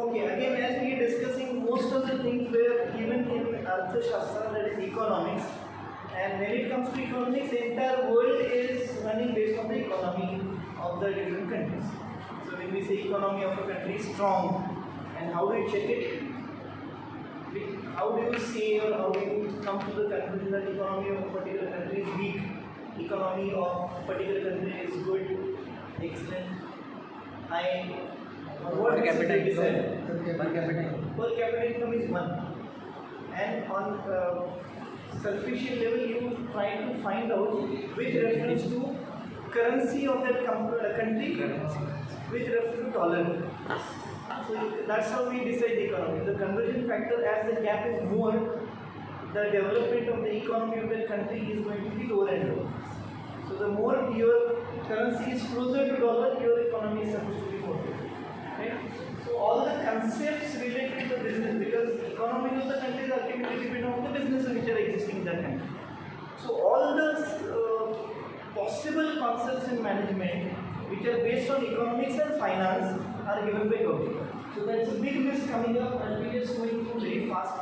Okay, again as we are discussing, most of the things were given in Arthashastra, that is economics. And when it comes to economics, the entire world is running based on the economy of the different countries. So when we say economy of a country is strong, and how do you check it? How do you say or how do you come to the conclusion that economy of a particular country is weak, economy of a particular country is good, excellent, high, or what per capita income? Per capita income is 1. And on superficial level, you try to find out which reference to currency of that country, which refers to dollar. So that's how we decide the economy. The conversion factor, as the gap is more, the development of the economy of that country is going to be lower and lower. So the more your currency is closer to dollar, your economy is supposed to be more. Okay? So all the concepts related to business, because economy of the country is ultimately depend on the businesses which are existing in that country. So all the possible concepts in management which are based on economics and finance are given by Kautilya. So that's a big list coming up, and we are just going through very fast.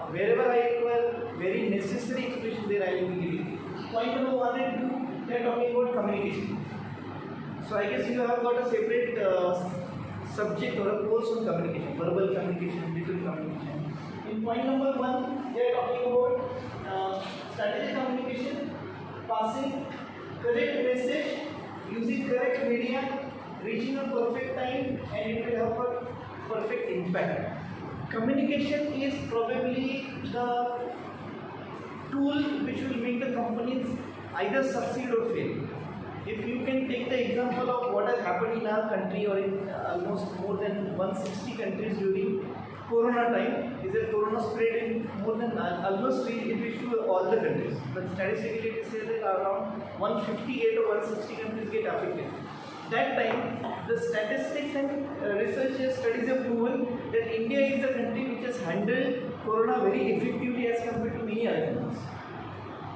Wherever I require very necessary explanation, there I will be giving. Point number 1 and 2, they are talking about communication. So I guess you have got a separate subject or a course on communication, verbal communication, written communication. In point number 1, they are talking about strategic communication, passing correct message, using correct media, reaching a perfect time, and it will have a perfect impact. Communication is probably the tool which will make the companies either succeed or fail. If you can take the example of what has happened in our country or in almost more than 160 countries during Corona time, is that Corona spread in more than almost it reached to all the countries. But statistically it is said that around 158 or 160 countries get affected. That time, the statistics and research studies have proven that India is the country which has handled Corona very effectively as compared to many other countries.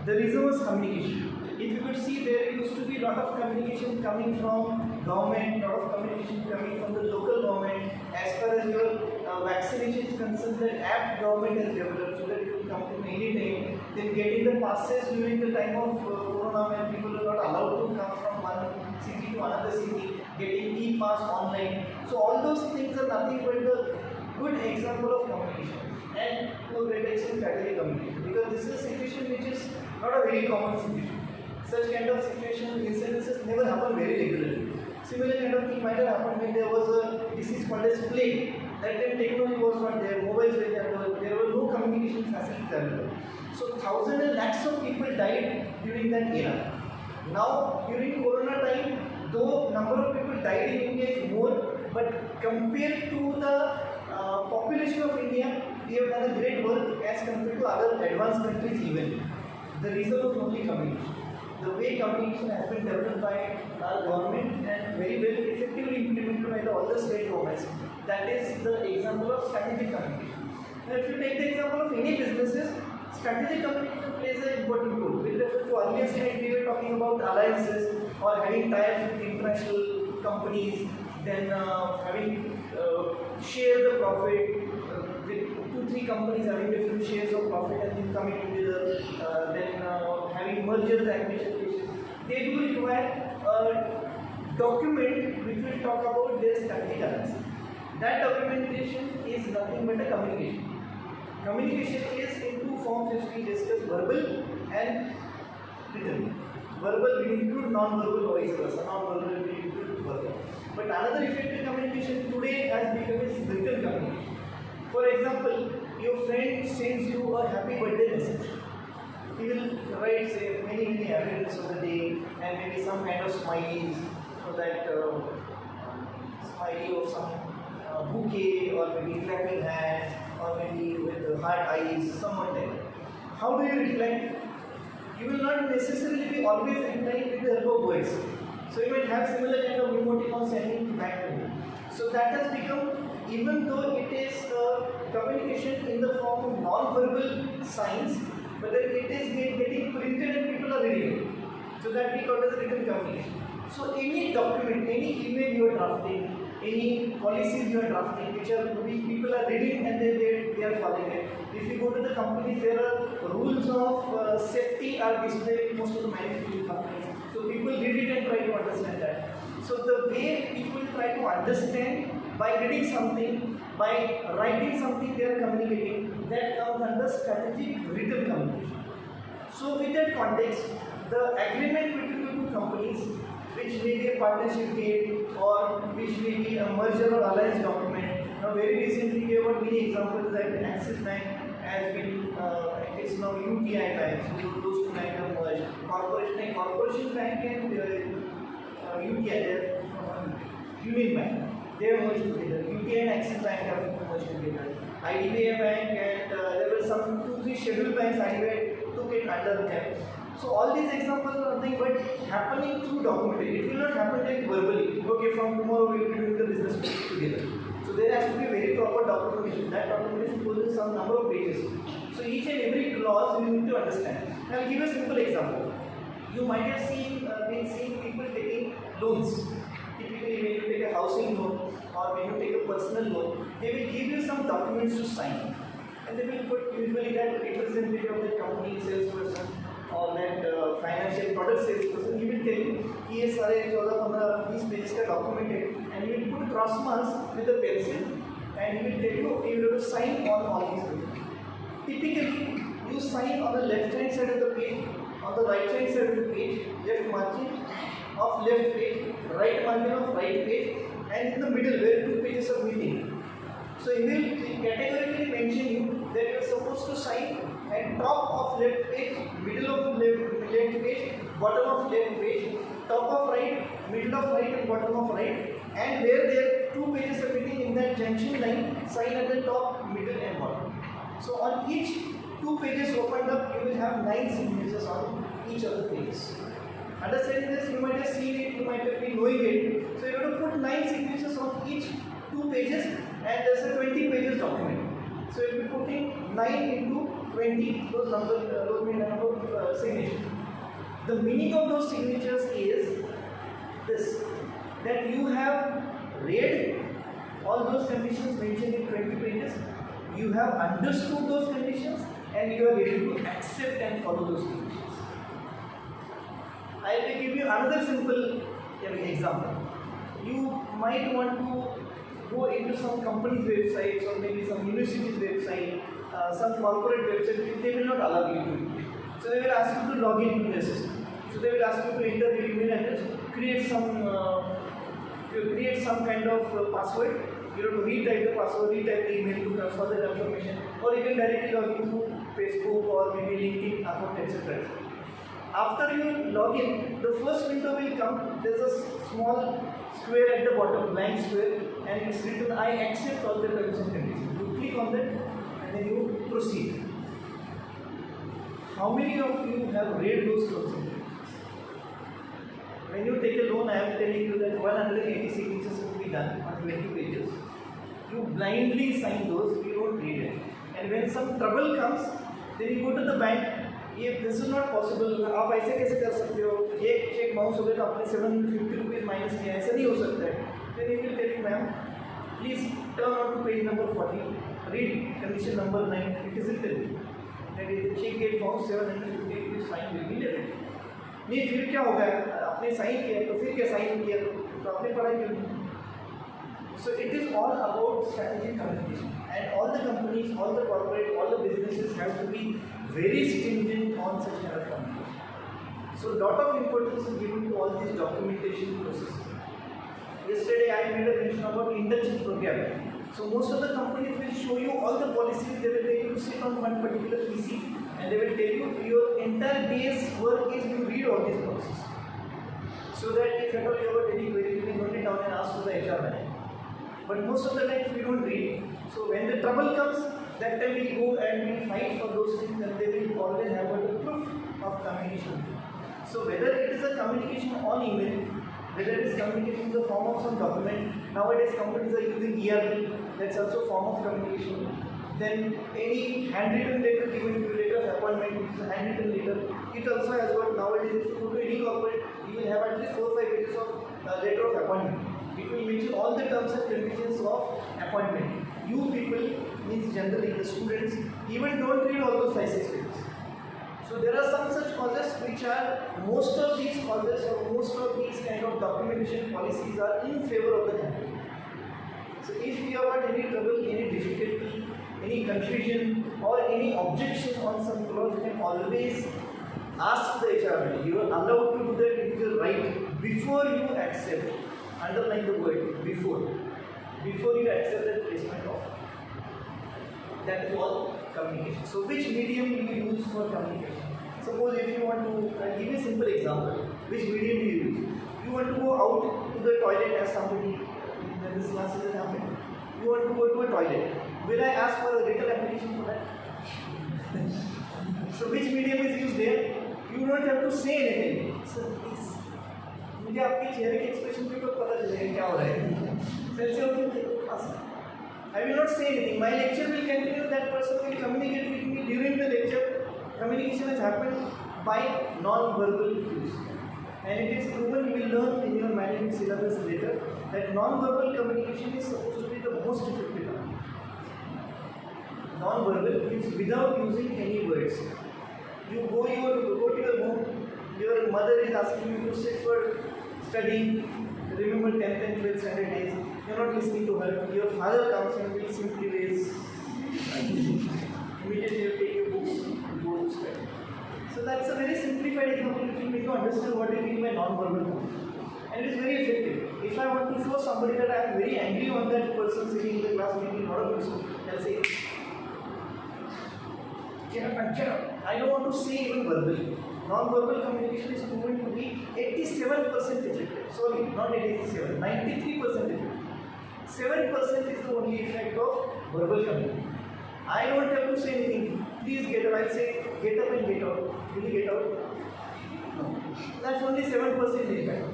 The reason was communication. If you could see, there used to be a lot of communication coming from government, lot of communication coming from the local government. As far as your vaccination is concerned, that app government has developed so that you can come to any time. Then getting the passes during the time of Corona, when people are not allowed to come from one city to another city, getting e-pass online. So all those things are nothing but the good example of communication. And to a great extent, strategic communication, because this is a situation which is not a very common situation. Such kind of situation, incidences never happen very regularly. Similar kind of thing might have happened when there was a disease called as plague. That time technology was not there, mobiles were there were no communication facilities available. So thousands and lakhs of people died during that era. Now during Corona time, though number of people died in India is more, but compared to the population of India, we have done a great work as compared to other advanced countries even. The reason was only communication. The way communication has been developed by our government and very well effectively implemented by all the state governments. That is the example of strategic communication. Now if you take the example of any businesses, strategic communication plays an important role. With reference to earlier slide, we were talking about alliances or having ties with international companies, then having share the profit with 2-3 companies having different shares of profit and then coming together, then having mergers and acquisitions. They do require a document which will talk about their strategic alliance. That documentation is nothing but a communication. Communication is in 2 forms which we discuss: verbal and written. Verbal will include non-verbal, vice versa. Non-verbal will include verbal. But another effective communication today has become is written communication. For example, your friend sends you a happy birthday message. He will write, say, many happiness of the day and maybe some kind of smileys, so that smiley of some bouquet or maybe clapping hands or maybe with the heart eyes, someone there. How do you reply? You will not necessarily be always replying with the help of words. So you might have similar kind of emoticon sending back to you. So that has become, even though it is communication in the form of non-verbal signs, but then it is getting printed and people are reading it. So that we call as written communication. So any document, any email you are drafting, any policies you are drafting, which people are reading and they are following it. If you go to the companies, there are rules of safety are displayed in most of the manufacturing companies. So people read it and try to understand that. So the way people try to understand by reading something, by writing something they are communicating, that comes under strategic written communication. So with that context, the agreement between the two companies, which may be a partnership deal or which may be a merger or alliance document. Now very recently we have many examples that Axis Bank has been, it's now UTI Bank, so those two banks are merged. Corporation Bank and UTI, Union Bank, they are merged together. UTI and Axis Bank have merged together. IDBI Bank and there were some 2-3 scheduled banks IDBI took it under them. So all these examples are nothing but happening through documentation. It will not happen like verbally. Okay, from tomorrow we will be doing the business together. So there has to be very proper documentation. That documentation goes in some number of pages. So each and every clause you need to understand. I will give a simple example. You might have been seeing people taking loans. Typically, when you take a housing loan or when you take a personal loan, they will give you some documents to sign. And they will put usually that representative of the company, salesperson, or that financial product salesperson, he will tell you, he is 14-15 pages का document है, and he will put cross marks with a pencil, and he will tell you, okay, you have to sign on all these things. Typically, you sign on the left hand side of the page, on the right hand side of the page, left margin of left page, right margin of right page, and in the middle where 2 pages are meeting. So he will categorically mention you that you are supposed to sign at top of left page, middle of left page, bottom of left page, top of right, middle of right and bottom of right, and where there 2 pages are meeting in that junction line, sign at the top, middle and bottom. So on each 2 pages opened up, you will have 9 signatures on each of the pages. Understanding this, you might have seen it, you might have been knowing it. So you have to put 9 signatures on each 2 pages, and there's a 20 pages document. So you'll be putting 9 into 20, those number of signatures. The meaning of those signatures is this, that you have read all those conditions mentioned in 20 pages, you have understood those conditions, and you are ready to accept and follow those conditions. I will give you another simple example. You might want to go into some company's websites or maybe some university's website, some corporate website, they will not allow you to do it. So they will ask you to log into their system. So they will ask you to enter your email address, create some kind of password. You have to retype the password, retype the email to transfer that information, or you can directly log into Facebook or maybe LinkedIn account, etc. After you log in, the first window will come. There is a small square at the bottom, blank square, and it's written, I accept all the terms and conditions. You click on that and then you proceed. How many of you have read those terms and conditions? When you take a loan, I am telling you that 180 signatures will be done on 20 pages. You blindly sign those, you don't read it. And when some trouble comes, then you go to the bank. If this is not possible, आप ऐसे कैसे कर सकते हो? एक cheque bounce हो गया तो आपने 750 रुपीज़ माइनस किया, ऐसा नहीं हो सकता है. Then you will tell you, ma'am, please turn on to page number 40, read condition number 9. It is written that the check gate bounce 750 rupees fine will be levied. नहीं फिर क्या होगा? आपने साइन किया तो फिर क्या साइन किया तो आपने पढ़ा क्यों नहीं? So it is all about strategic communication, and all the companies, all the corporate, all the businesses have to be very stringent on such kind of communication. So lot of importance is given to all these documentation processes. Yesterday I made a mention about internship program. So most of the companies will show you all the policies. They will take you to sit on one particular PC and they will tell you your entire day's work is you read all these policies. So that if at all you have any query, you can note it down and ask to the HR manager. But most of the time we don't read. So when the trouble comes, that time we go and we fight for those things, and they will always have a proof of communication. So whether it is a communication on email, whether it is communication in the form of some document, nowadays companies are using ERP, that's also a form of communication. Then any handwritten letter given to you, letter of appointment, which is a handwritten letter, it also has got nowadays, if you go to any corporate, you will have at least 4 or 5 pages of letter of appointment. It will mention all the terms and conditions of appointment. You people, means generally the students, even don't read all those 5-6 pages. So there are some such causes which are, most of these causes or most of these kind of documentation policies are in favor of the country. So if you have got any trouble, any difficulty, any confusion or any objection on some clause, you can always ask the HR. You are allowed to do that, it is your right before you accept. Underline the word before. Before you accept the placement of. That is all communication. So which medium do you use for communication? Suppose if you want to, I'll give you a simple example. Which medium do you use? You want to go out to the toilet as somebody, when this class is happening. You want to go to a toilet. Will I ask for a written application for that? So which medium is used there? You don't have to say anything. So मुझे आपके चेहरे के expression पे तो पता चलेगा क्या हो रहा है. I will not say anything. My lecture will continue. That person will communicate with me during the lecture. Communication has happened by non-verbal cues. And it is proven, you will learn in your management syllabus later, that non-verbal communication is supposed to be the most effective one. Non-verbal means without using any words. You go to your home, your mother is asking you to sit for studying, remember 10th and 12th standard days, you are not listening to her. Your father comes and will simply raise, immediately you take your books and go to study. So that's a very simplified example which will make you understand what I mean by non-verbal communication. And it is very effective. If I want to show somebody that I am very angry on that person sitting in the class making a lot of mistakes, I'll say, get up. I don't want to say even verbally. Non-verbal communication is proven to be 87% effective. Sorry, not 87, 93% effective. 7% is the only effect of verbal communication. I don't have to say anything. Please get up. I'll say, get up and get out. Will you get out? No. That's only 7% effect.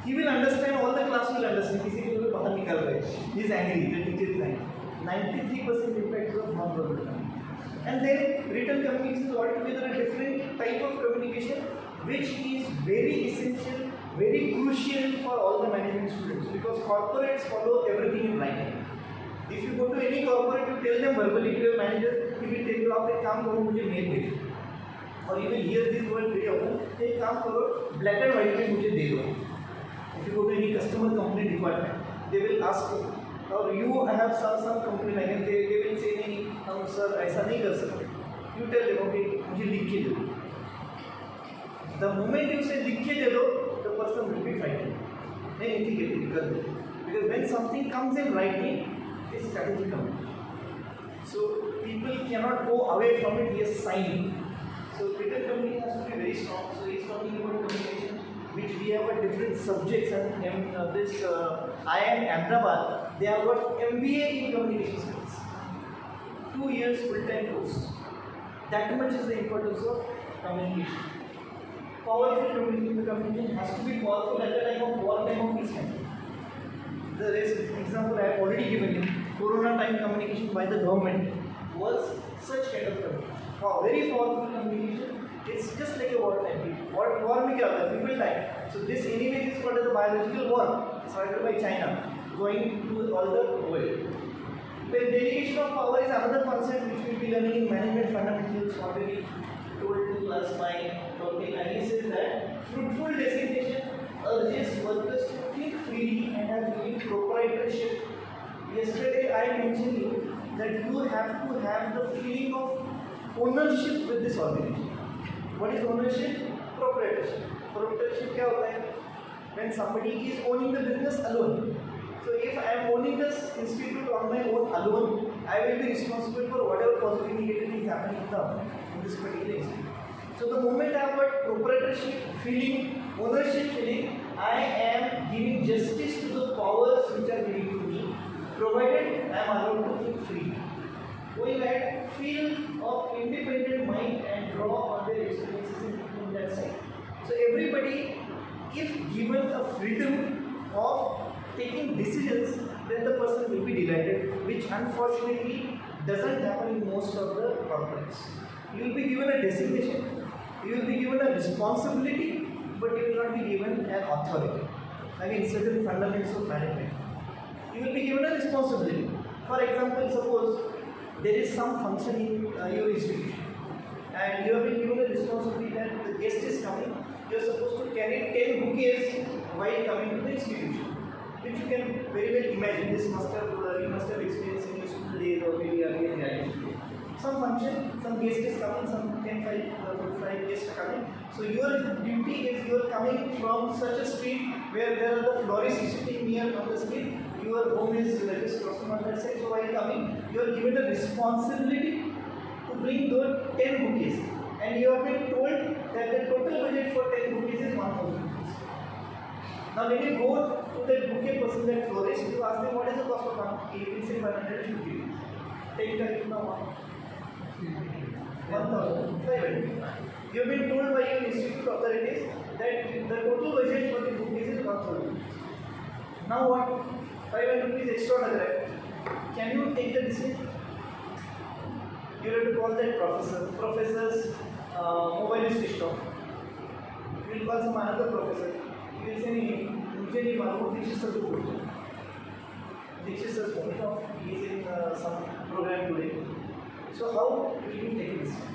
He will understand, all the class will understand. He is angry, the teacher is angry. 93% impact of non-verbal communication. And then written communication is altogether a different type of communication which is very essential, very crucial for all the management students, because corporates follow everything in writing. If you go to any corporate, you tell them verbally to your manager, he will tell you, आप एक काम करो मुझे mail भेजो. Or you will hear this word very often, एक काम करो black and white में मुझे दे दो. If you go to any customer company department, they will ask you, or you have some company like that, they will say नहीं हम sir ऐसा नहीं कर सकते. You tell them, okay, मुझे लिख के दे दो. The moment you say लिख के दे दो, the person will be frightened. नहीं ठीक है कर दो. Because when something comes in writing, it's strategic communication. So people cannot go away from it. Yes, sign. So written communication has to be very strong. So he's talking about communication, which we have a different subjects, and this IIM Ahmedabad, they have got MBA in communication skills. 2 years full-time course. That much is the importance of communication. Powerful communication has to be powerful at the time of war, time of peace time. The example I have already given you, Corona time communication by the government was such kind of communication. Very powerful communication. It's just like a war time. War में क्या होता है? People die. So this anyway is called as a biological war, started by China, going to all the world. The delegation of power is another concept which we will be learning in management fundamentals. Already told to class by Kautilya, and he says that fruitful designation urges workers to think freely and have proprietorship. Yesterday I mentioned you that you have to have the feeling of ownership with this organization. What is ownership? Proprietorship. Proprietorship क्या होता है? When somebody is owning the business alone. So if I am owning this institute on my own alone, I will be responsible for whatever positive negative is happening in this particular institute. So the moment I have got proprietorship feeling, ownership feeling, I am giving justice to the powers which are given to me, provided I am allowed to think freely. Going ahead, feel of independent mind and draw on their experiences in that side. So everybody, if given a freedom of taking decisions, then the person will be delighted, which unfortunately doesn't happen in most of the corporates. You will be given a designation, you will be given a responsibility, but you will not be given an authority. again certain fundamentals of management. You will be given a responsibility. For example, suppose there is some function in your institution and you have been given a responsibility that the guest is coming, you are supposed to carry 10 bouquets while coming to the institution, which you can very well imagine. This must have, you must have experienced in your school days or maybe earlier in graduation. Some function, some guest is coming, some 10, 5 guests are coming. So your duty is you are coming from such a street where there are the florists sitting near on the street. Your home is just crossing on that side. So while coming, you are given a responsibility to bring those 10 bouquets. And you have been told that the total budget for 10 bouquets is 1,000 rupees. Now when you go to that bouquet person, that florist, you ask them what is the cost of one bouquet. He will say 550 rupees. Take the now 1,500. You have been told by your institute authorities that the total budget for the bouquets is 1,000 rupees. Now what? 500 rupees extra lagare. Can you take the decision? You have to call that professor's mobile is switched off. You will call some another professor. You will say, मुझे नहीं मालूम Dixit sir को बोलते हैं. Dixit sir's phone is off. He is in some program today. So how will you take a decision?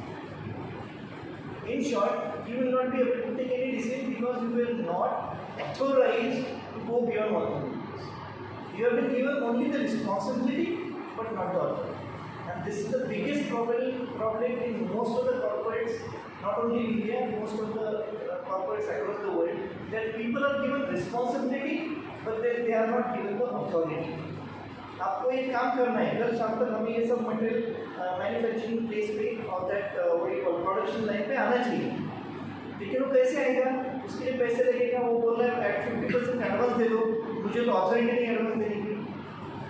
In short, you will not be able to take any decision because you will not authorize to go beyond 1,000 rupees. You have been given only the responsibility, but not the authority. And this is the biggest problem in most of the corporates, not only in India, most of the corporates across the world, that people are given responsibility, but then they are not given the authority. आपको एक काम करना है, कल शाम तक हमें ये सब मटेरियल मैन्युफैक्चरिंग प्लेस पे और दैट प्रोडक्शन लाइन पे आना चाहिए. लेकिन वो कैसे आएगा? उसके लिए पैसे लगेगा. वो बोल रहा है एट 50% एडवांस दे दो. मुझे तो ऑथोरिटी नहीं एडवांस देने की.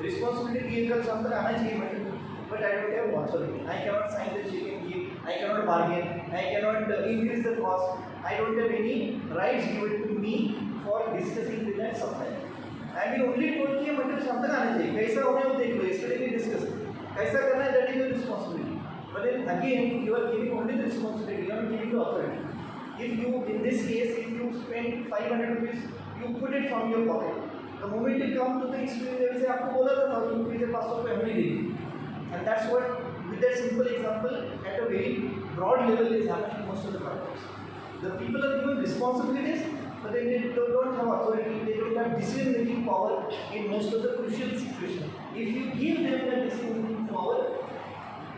रिस्पॉन्सिबिलिटी ये कल शाम तक आना चाहिए material, but I don't have authority. I cannot sign the check and give. I cannot bargain. I cannot increase the cost. I don't have any rights given to me for discussing with that supplier. I mean only told कि मतलब शाम तक आना चाहिए. कैसा होना है वो देख लो. Yesterday we discussed. कैसा करना है that is your responsibility. But then again you are giving only the responsibility. You are not giving the authority. If you in this case if you spend 500 rupees, you put it from your pocket. The moment you come to the institution, they will say आपको बोला था 1,000 rupees के 500 रुपये हमने दे दी. And that's what, with that simple example, at a very broad level is happening in most of the corporates. The people are given responsibilities, but then they don't have authority, they don't have decision-making power in most of the crucial situations. If you give them the decision-making power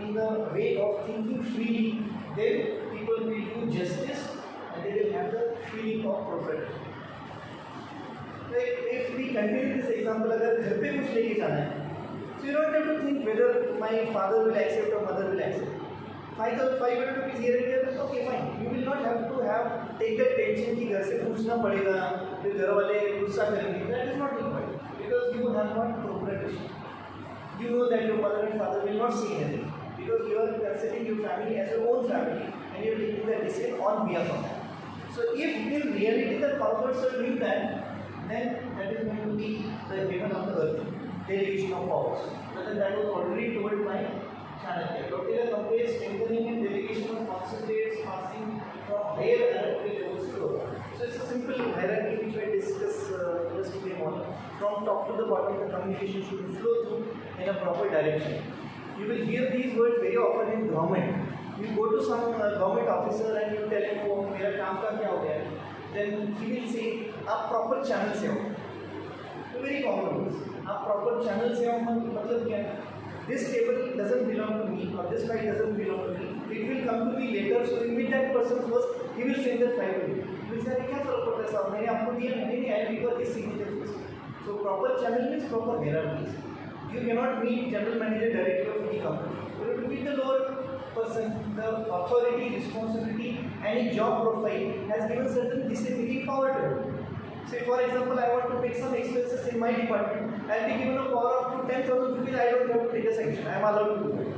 in the way of thinking freely, then people will do justice and they will have the feeling of propriety. Like if we continue this example, अगर घर पे कुछ लेके जाना है, so you don't have to think whether my father will accept or mother will accept. 500 rupees here and there, okay fine. You will not have to take that tension कि घर से पूछना पड़ेगा, फिर घर वाले गुस्सा करेंगे. That is not required because you have not proprietorship. You know that your mother and father will not say anything because you are considering your family as your own family and you are taking that decision on behalf of them. So if in reality the corporates are doing that, then that is going to be the given of the earth. Delegation of powers. But then that was already told by Chanakya. Kautilya compares strengthening and delegation of concentrates passing from higher hierarchy levels to lower. So it's a simple hierarchy which I discuss just today morning. From top to the bottom, the communication should flow through in a proper direction. You will hear these words very often in government. You go to some government officer and you tell him, "Oh, मेरा काम का क्या हो गया है?" Then he will say, "आप proper channel से हो." Very common words. आप proper channel से हो मतलब क्या है? This table doesn't belong to me or this file doesn't belong to me. It will come to me later. So you meet that person first. He will send that file to you. He will say, क्या फर्क पड़ता है साहब? मैंने आपको दिया, मैंने नहीं आया because his signature first. So proper channel means proper hierarchies. You cannot meet general manager directly of any company. You have to meet the lower person. The authority, responsibility, and his job profile has given certain decision-making power to him. Say for example, I want to take some expenses in my department. I will be given a power up to 10,000 rupees. I don't have to take a sanction. I am allowed to do it.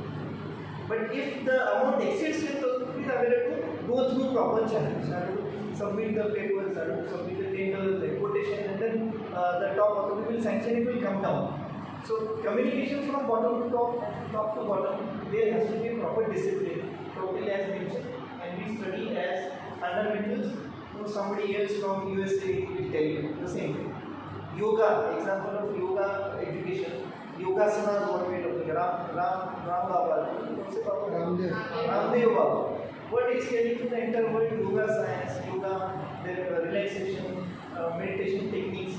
But if the amount exceeds 10,000 rupees, I will have to go through proper channels. I have to submit the papers, I have to submit the tender, the quotation, and then the top authority will sanction. It will come down. So communication from bottom to top to bottom, there has to be a proper discipline. Totally as mentioned, and we study as fundamentals. Somebody else from USA will tell you the same thing. Yoga, example of yoga education. Yogasana is what we are talking about. Ram Baba, Ramdev Baba. What is telling to the entire world? Yoga science, yoga, relaxation, meditation techniques.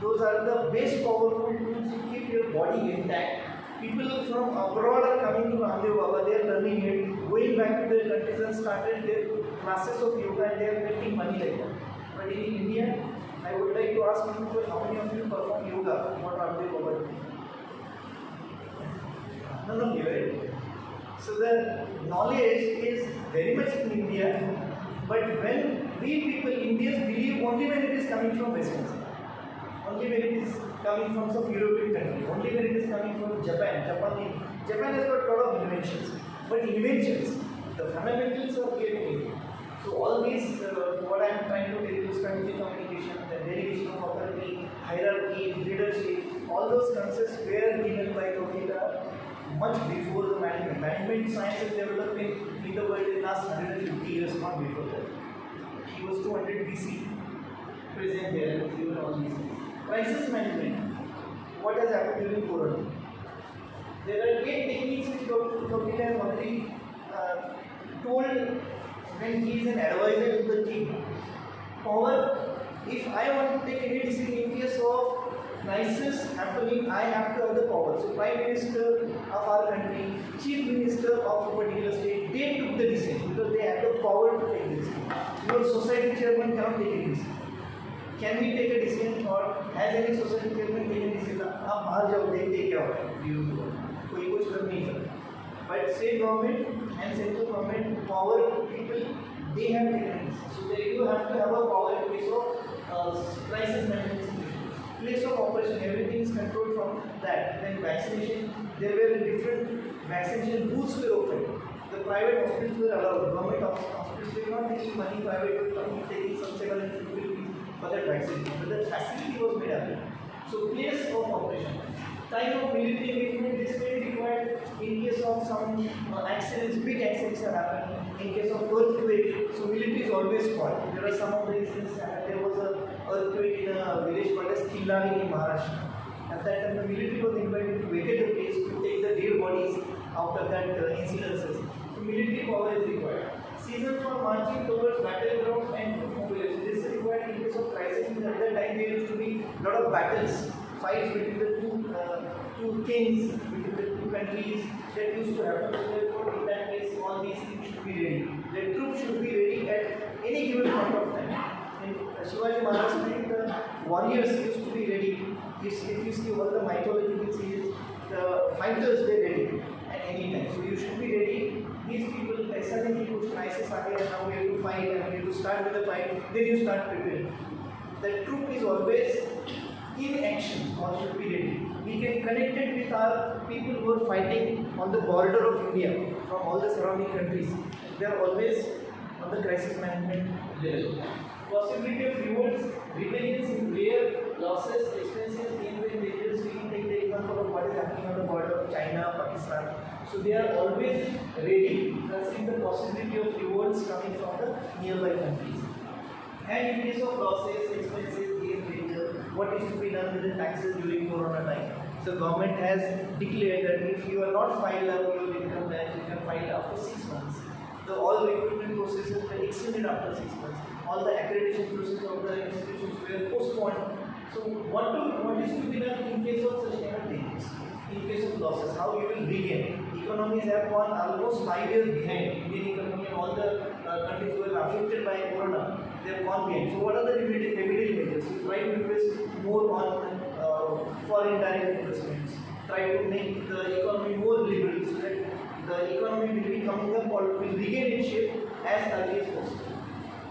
Those are the best powerful tools to keep your body intact. People from abroad are coming to Ramdev Baba, they are learning it, going back to their countries and started their classes of yoga and they are making money like that. But in India, I would like to ask people, how many of you perform yoga? What Ramdev Baba doing? None of you, right? So the knowledge is very much in India, but when we people, Indians, believe only when it is coming from Western side. Only when it is coming from some European country, only when it is coming from Japan. Japan has got a lot of inventions, but inventions, the fundamentals are getting. So all these, what I am trying to tell you is strategic communication, the delegation of authority, hierarchy, leadership, all those concepts were given by Kautilya much before the management. Management science is developed in the world in the last 150 years, not before that. He was 200 BC, present there, and given all these things. Crisis management. What has happened during Corona? There are 8 techniques which Kautilya has already told when he is an advisor to the king. Power, if I want to take any decision in case of crisis happening, I have to have the power. So Prime Minister of our country, Chief Minister of a particular state, they took the decision because they had the power to take the decision. Your society chairman cannot take any decision. Can we take a decision or has any society chairman taken a decision? आप बाहर जाओ देखते क्या होगा कोई कुछ कर नहीं सकता. But state government and central government power people they have taken decisions. So you have to have a power in place of crisis management situation. Place of operation, everything is controlled from that. Then vaccination, there were different vaccination booths were opened. The private hospitals were allowed. Government hospitals were not taking money. Private were taking some 750 rupees for that vaccination. But the facility was made available. So place of operation. Time of military engagement, this may be required in case of some accidents, big accidents have happened. In case of earthquake, so military is always called. There are some of the incidents. There was an earthquake in a village called as Kilani in Maharashtra. At that time, the military was invited to vacate the place to take the dead bodies after that incidences. So military power is required. Season for marching towards battleground and troop mobilization. This is required in case of crisis. At that time, there used to be a lot of battles, fights between the two kings, between the two countries that used to happen. So therefore, in that case, all these things should be ready. The troops should be ready at any given point of time. In Shivaji Maharaj's time, the warriors used to be ready. If you see all the mythological series, the fighters were ready at any time. So you should be ready. These people, suddenly कुछ crisis आ गया, now we have to fight and we have to start with the fight. Then you start preparing. The troop is always in action or should be ready. We can connect it with our people who are fighting on the border of India from all the surrounding countries. They are always on the crisis management level. Possibility of revolts, rebellions in rare losses, expenses, gains and dangers. We can take the example of what is happening on the border of China, Pakistan. So they are always ready, considering the possibility of revolts coming from the nearby countries. And in case of losses, expenses, gains, danger, what is to be done with the taxes during Corona time? So government has declared that if you are not filed up your income tax, you can file after 6 months. All recruitment processes were extended after 6 months. All the accreditation process of the institutions were postponed. So what is to be done in case of such kind of things? In case of losses, how you will regain? Economies have gone almost 5 years behind. Indian economy and all the countries who were affected by Corona, they have gone behind. So what are the remedial measures? You try to invest more on foreign direct investments. Try to make the economy more liberal so that the economy will be coming up or will regain its shape as early as possible.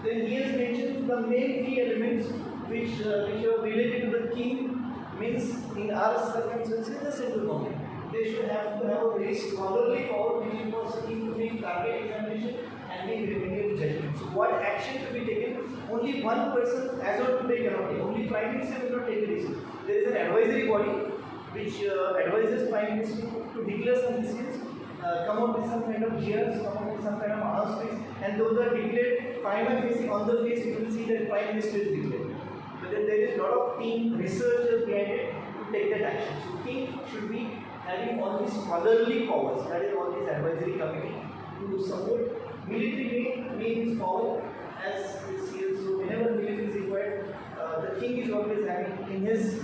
Then he has mentioned the main key elements which are related to the king, means in our circumstances the central government. They should have to have a very scholarly power which enables the king to make target examination and make remedial judgment. So what action to be taken? Only one person as of today cannot take. Only Prime Minister will not take the decision. There is an advisory body which advises Prime Minister to declare some decisions. Come up with some kind of gears, come up with some kind of announcements, and those are declared prima facie on the face. You will see that Prime Minister is declared. but then there is a lot of team researchers behind it to take that action. So king should be having all these scholarly powers, that is all these advisory committee to support. Military may his power as is here. So whenever military is required, the king is always having in his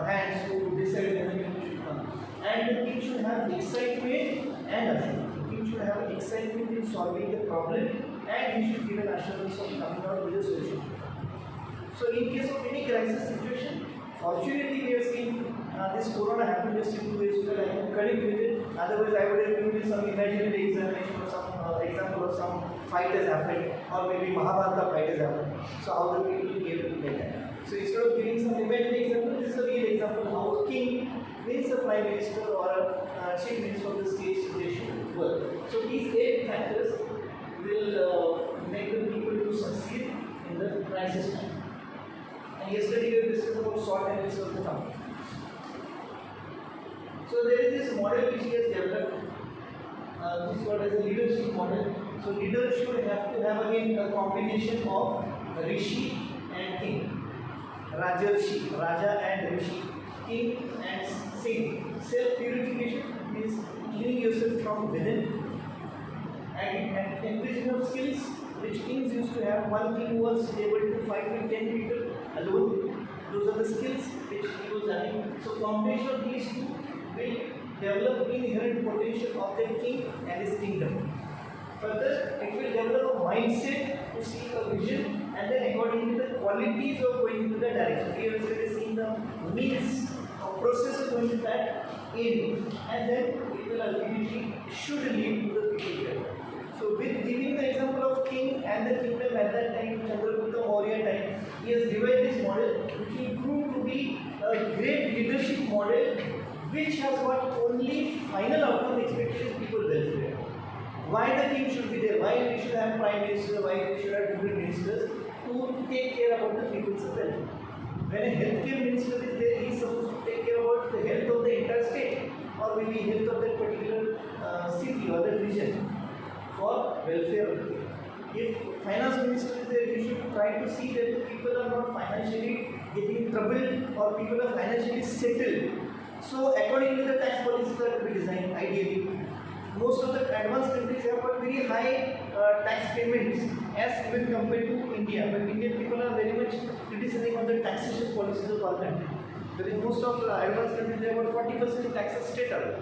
hands to decide when the king should come. And the king should have excitement and assurance. The king should have excitement in solving the problem, and he should give an assurance of coming out with a solution. So in case of any crisis situation, fortunately we have seen this corona happened just in 2 days, I am connect with it. Otherwise I would have given you some imaginary examination or some example of some fight has happened, or maybe Mahabharata fight has happened. So how the people gave it like that. So instead of giving some imaginary example, this is a real example of how a king means a prime minister or a chief minister of the state they should work. So these 8 factors will make the people to succeed in the crisis time. And yesterday we discussed about SWOT analysis of the company. So there is this model which he has developed. This is what is a leadership model. So leaders should have to have again a combination of Rishi and King. Rajarshi, Raja and Rishi. King and Singh. Self-purification means cleaning yourself from within. And increasing of skills which kings used to have. One king was able to fight with 10 people alone. Those are the skills which he was having. So combination of these two will develop inherent potential of the king and his kingdom. Further, it will develop a mindset to see a vision, and then according to the qualities of going into the direction. We have seen the means or process of going to that aim, and then it will ultimately should lead to the people. So with giving the example of king and the kingdom at that time, Chandragupta Maurya time, he has devised this model which will prove to be a great leadership model which has got only final outcome expected is people welfare. Why the king should be there, why we should have prime minister, why we should have different ministers to take care about the people's welfare. When a healthcare minister is there, he is supposed to take care about the health of the entire state or maybe health of that particular city or that region for welfare of the people. If finance minister is there, he should try to see that the people are not financially getting troubled or people are financially settled. So according to the tax policies that will be designed ideally. Most of the advanced countries have got very high tax payments as even compared to India. But Indian people are very much criticizing on the taxation policies of our country. But in most of the advanced countries, they have got 40% taxes straight out.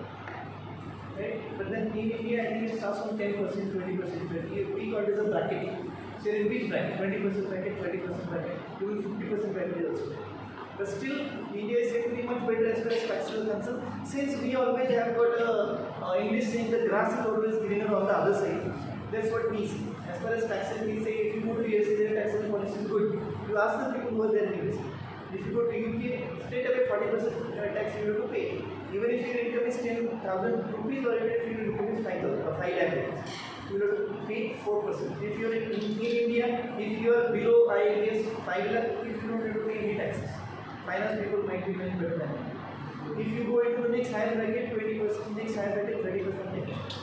Right? But then in India, I think it starts from 10%, 20%, 20%. We call it as a bracket. So in which bracket? 20% bracket, 30% bracket, even 50% bracket is also there. But still, India is going to be much better as far as taxes are concerned, since we always have got a English saying the grass is always greener on the other side. That's what we see. As far as taxes, we say if you go to USA, their taxation policy is good. You ask the people who are there in USA. If you go to UK, straight away 40% tax you have to pay. Even if your income is 10,000 rupees or even if your income is 5,000 or 5 lakh rupees, you have to pay 4%. If you are in India, if you are below, I guess, 5 lakh rupees, you don't have to pay any taxes. Finance people might be much better than you. If you go into the next higher bracket, 20%, next higher bracket, 30% tax.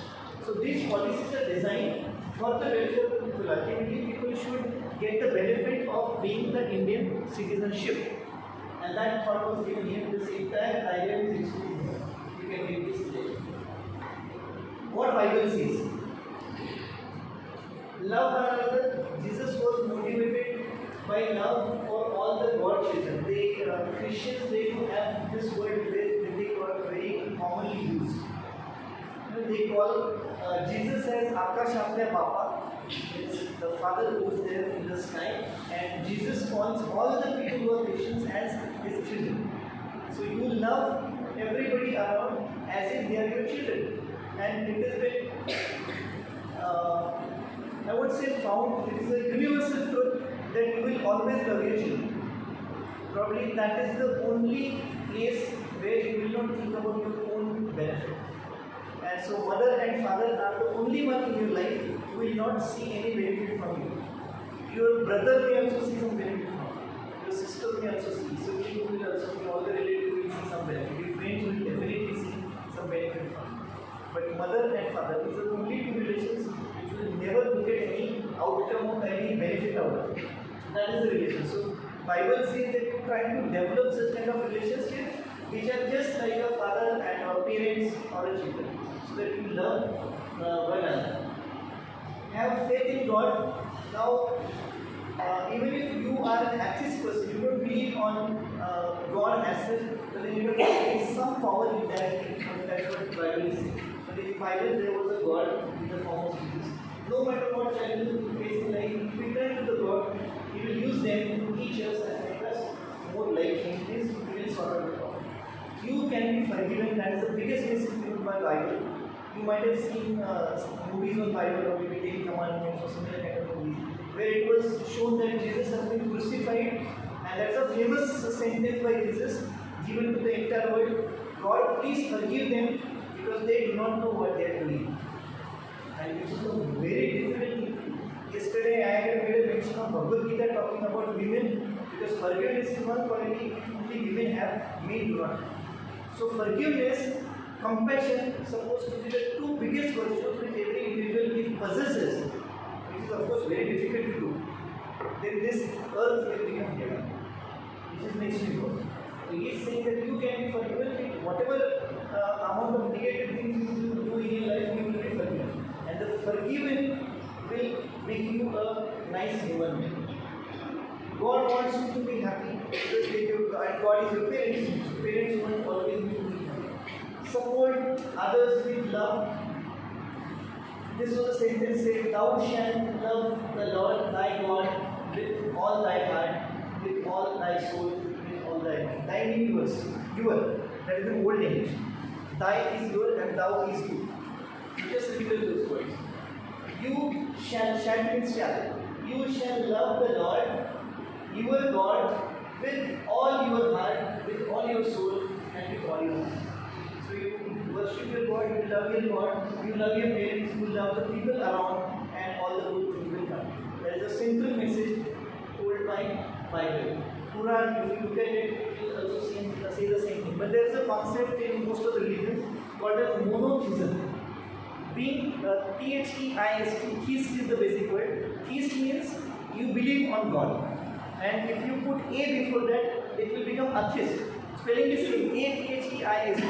So these policies are designed for the welfare of the people. Ultimately, people should get the benefit of being the Indian citizenship. And that thought was given here. This entire idea is explained here. You can read this later. What Bible says? Love one another. Jesus was motivated by love for all the God children. Christians, they have this word they call very commonly used. They call Jesus as Arthashastra Papa, it's the Father who is there in the sky, and Jesus calls all the people who are Christians as his children. So you love everybody around as if they are your children, and it has been, I would say, found. It is a universal truth that you will always love your children. Probably that is the only place where you will not think about your own benefit. And so mother and father are the only one in your life who will not see any benefit from you. Your brother may also see some benefit from you. Your sister may also see. So you will also see, all the relatives will see some benefit. Your friends will definitely see some benefit from you. But mother and father, these are the only two relations which will never look at any outcome or any benefit out of it. That is the relation. So Bible says that you're trying to develop such kind of relationships which are just like a father and or parents or a children, so that you love one another. Have faith in God. Now, even if you are an atheist person, you don't believe on God as such, but then you know there is some power in that. That's what the Bible is saying. But in the Bible, there was a God in the form of Jesus. No matter what challenges you face in life, if we turn to the God, He will use them to teach us and make us more like Him. This will sort out the problem. You can be forgiven. That is the biggest message in my Bible. You might have seen movies on Bible or maybe Ten Commandments or similar kind of movies, where it was shown that Jesus has been crucified, and that's a famous sentence by Jesus given to the entire world: God, please forgive them because they do not know what they are doing. And it is a very difficult thing. Yesterday I had made a mention of Bhagavad Gita talking about women, because forgiveness is one quality only women have, men do not. So forgiveness, compassion is supposed to be the two biggest virtues which every individual possesses, which is of course very difficult to do. Then this earth will become heaven, which is next to God. So he is saying that you can be forgiven with whatever amount of negative things you do in your life, you will be forgiven. And the forgiven will make you a nice human being. God wants you to be happy, and God is your parents. Parents want always be happy. Support others with love. This was a sentence saying, "Thou shalt love the Lord thy God with all thy heart, with all thy soul, with all thy mind." Thy means yours, your. That is the old English. Thy is your and thou is you. Just repeat those words. You shall means shall. You shall love the Lord, your God, with all your heart, with all your soul, and with all your mind. So you worship your God, you love your God, you love your parents, you love the people around, and all the good things will come. That is a simple message told by Bible. Quran, if you look at it, it will also say the same thing. But there is a concept in most of the religions called as monotheism. Being Theist, theist is the basic word. Theist means you believe on God. And if you put A before that, it will become atheist. Spelling is same, A-T-H-E-I-S-T.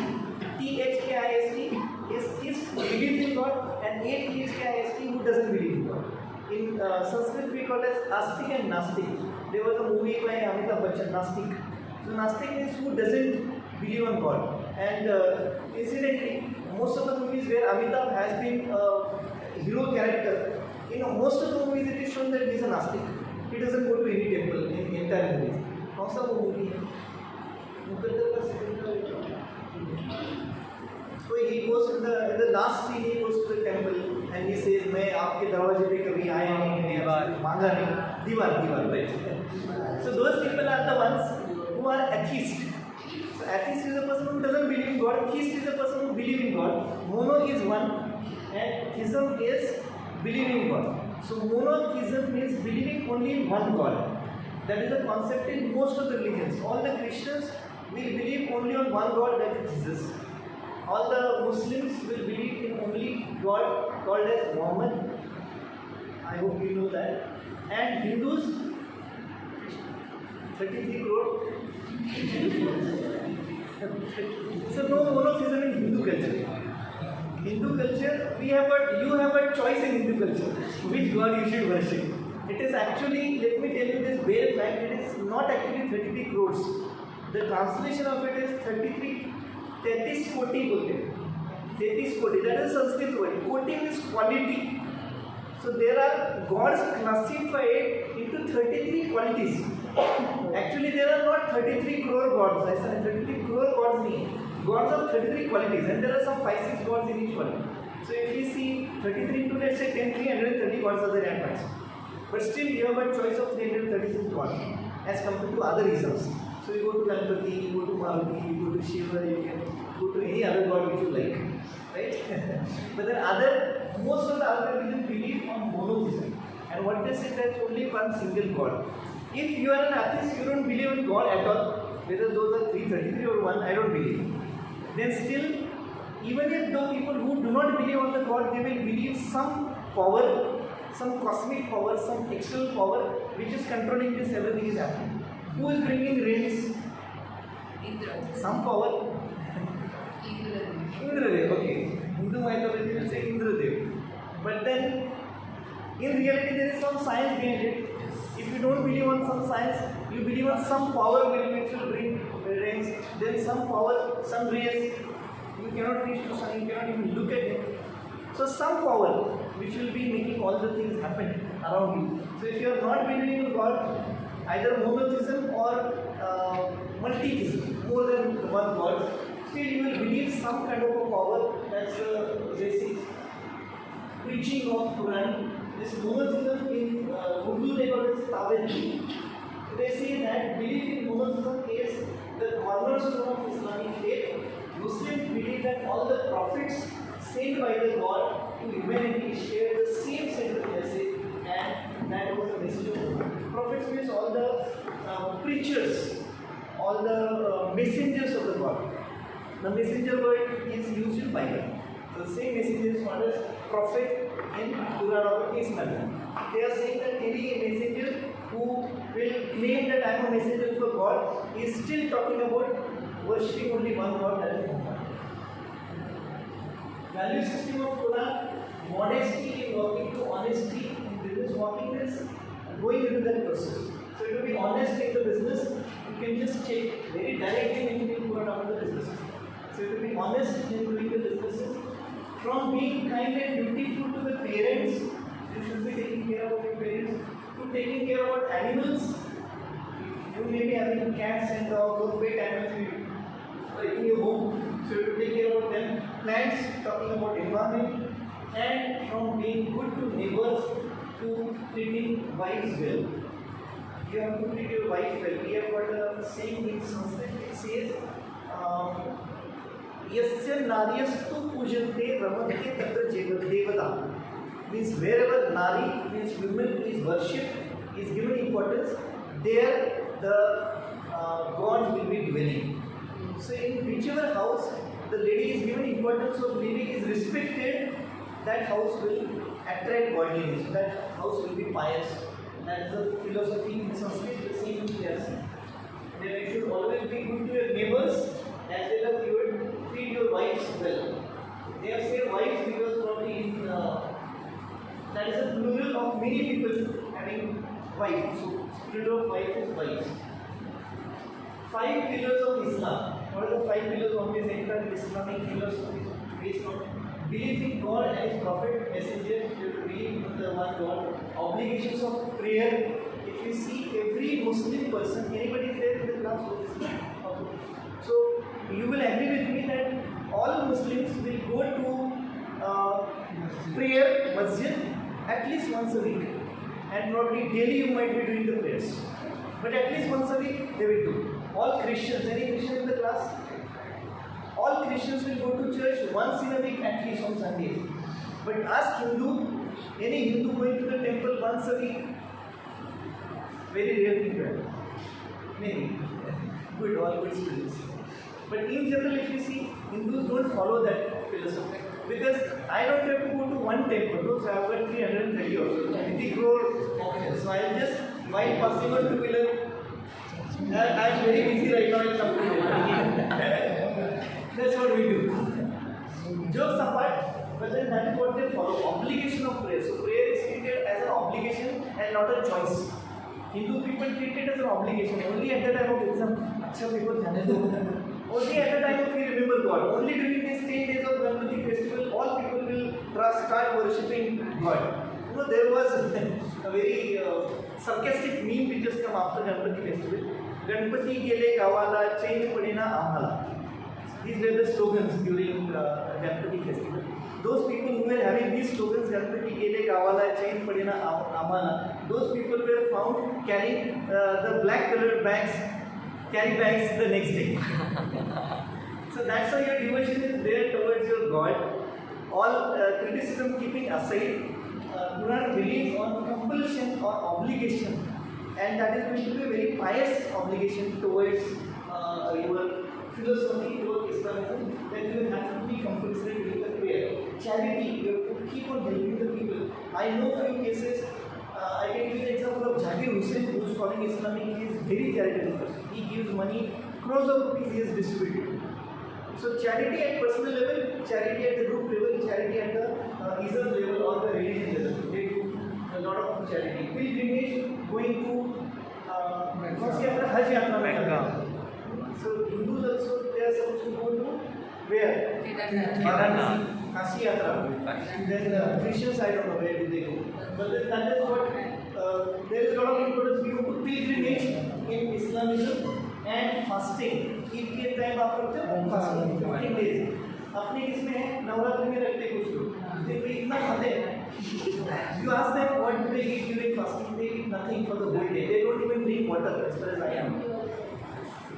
T-H-A-I-S-T is theist, believes in God, and A-T-H-A-I-S-T who doesn't believe in God. In Sanskrit we call it as Astik and Nastik. There was a movie by Amitabh Bachchan, Nastik. So Nastik means who doesn't believe on God. And incidentally, most of the movies where Amitabh has been a hero character, in most of the movies it is shown that he is a Nastik. He doesn't go to any temple in entire movies. कौन सा वो movie है? So he goes in the last scene, he goes to the temple and he says, मैं आपके दरवाजे पे कभी आया नहीं, मैंने मांगा नहीं, दीवार right. So those people are the ones who are atheist. So atheist is a person who doesn't believe in God. Theist is a person who believes in God. Mono is one, and theism is believing in God. So monotheism means believing only in one God. That is the concept in most of the religions. All the Christians will believe only on one God, that is Jesus. All the Muslims will believe in only God called as Muhammad. I hope you know that. And Hindus, 33 crore. So no monotheism in Hindu culture. Hindu culture, you have a choice in Hindu culture, which God you should worship. It is actually, let me tell you this bare fact, it is not actually 33 crores. The translation of it is 33 koti bolte. 33 koti, that is Sanskrit word. Koti means quality. So there are gods classified into 33 qualities. Actually there are not 33 crore gods. I said 33 crore gods nahi. Gods have 33 qualities and there are some 5-6 gods in each quality. So if we see 33 into let's say 10, 330 gods are there at once. But still you have a choice of 336 gods as compared to other isms. So you go to Ganpati, you go to Maruti, you go to Shiva, you can go to any other god which you like. Right? But then most of the other religions believe on monotheism. And what they say that only one single god. If you are an atheist, you don't believe in God at all, whether those are 333 or 1, I don't believe. Then still, even if the people who do not believe on the God, they will believe some power, some cosmic power, some external power which is controlling this, everything is happening. Who is bringing rains? Indra. Some power. Indra. Indradev, okay. Hindu mythology will say Indradev. But then, in reality, there is some science behind it. If you don't believe on some science, you believe on some power which will bring rains. Then some power, some rays, you cannot reach to sun, you cannot even look at it. So some power which will be making all the things happen around you. So if you are not believing in God, either monotheism or multitheism, more than one God, still you will believe some kind of a power. That's the basic preaching of Quran. This monotheism in Urdu they call it Tawhid. They say that belief in monotheism is the cornerstone of Islamic faith. Muslims believe that all the prophets sent by the God to humanity share the same set of message, and that was the message of God. Prophets means all the preachers, all the messengers of the God. The messenger word is used in Bible. So the same message is called as prophet in Quran or Islam. They are saying that any messenger who will claim that I am a messenger for God is still talking about worshipping only one God, that is Muhammad. Value system of Quran, modesty in working to honesty in business working is going into that process. So to be honest in the business, you can just check very directly when you go down to the business. So to be honest in doing the businesses, from being kind and dutiful to the parents, you should be taking care of your parents, to taking care of animals. You may be having cats and dogs or pet animals in your home, so you have to take care of them. Plants, talking about environment, and from being good to neighbors to treating wives well. You have to treat your wife well. We have got a saying in Sanskrit, it says, Yasya naryastu pujante ramate tatra devata. Means wherever nari, means women, is worshipped, is given importance, there the gods will be dwelling. So in whichever house the lady is given importance of living, is respected, that house will attract godliness, that house will be pious. That is the philosophy in Sanskrit, the same in India. Then you should always be good to your neighbors, as well as you would treat your wives well. They have said wives because probably in that is a plural of many people having wives. So plural of wife is wives. 5 pillars of Islam. What are the 5 pillars of this entire Islamic philosophy? Based on belief in God and His Prophet, Messenger, you believe in the one God. Obligations of prayer. If you see every Muslim person, anybody is there in the class of Islam? Okay. So you will agree with me that all Muslims will go to prayer masjid at least once a week, and probably daily you might be doing the prayers, but at least once a week they will do. All Christians, any Christian in the class? All Christians will go to church once in a week at least on Sundays. But ask Hindu, any Hindu going to the temple once a week? Very rare thing to happen. Maybe. Good, all good students. But in general, if you see, Hindus don't follow that philosophy. Because I don't have to go to one temple, so I have got 330 also. 20 crore options. So I'll just, while passing on 2 wheeler, I am very busy right now in something. That's what we do. Jokes apart, but then that is what they follow. Obligation of prayer. So prayer is treated as an obligation and not a choice. Hindu people treat it as an obligation. Only at the time of exam, only at the time of we remember God. Only during these 10 days of Ganpati festival, all people will start worshipping God. You know, there was a very sarcastic meme which has come after Ganpati festival. Ganpati gele gavala, chain padena amala. These were the slogans during Ganpati festival. Those people who were having these slogans, Ganpati gele gavala, chain padena amala, those people were found carrying the black colored bags, carry bags the next day. So that's how your devotion is there towards your God. All criticism keeping aside, Quran believes on compulsion or obligation, and that is going to be a very pious obligation towards your philosophy, towards Islamism, that you have to be compulsory during the prayer. Charity, you have to keep on helping the people. I know few cases, I can give you the example of Zakir Hussain, who is following Islamic, he is very charitable person. He gives money, crores of rupees he has distributed. So charity at personal level, charity at the group level, charity at the Islam level or the religion level. They do a lot of charity. Pilgrimage, going to Hajj Yatra. So Hindus also, they are supposed to go to where? Varanasi, Kashi Yatra. Then Christians, I don't know where do they go. But then that is what, there is a lot of importance given to pilgrimage in Islamism and fasting. Eid के time आप रखते हो fasting 15 days. अपने किसमें है नवरात्रि में रखते कुछ लोग they इतना खाते हैं. You ask them what do they eat during fasting, they eat nothing for the whole day. They don't even drink water as far as I am.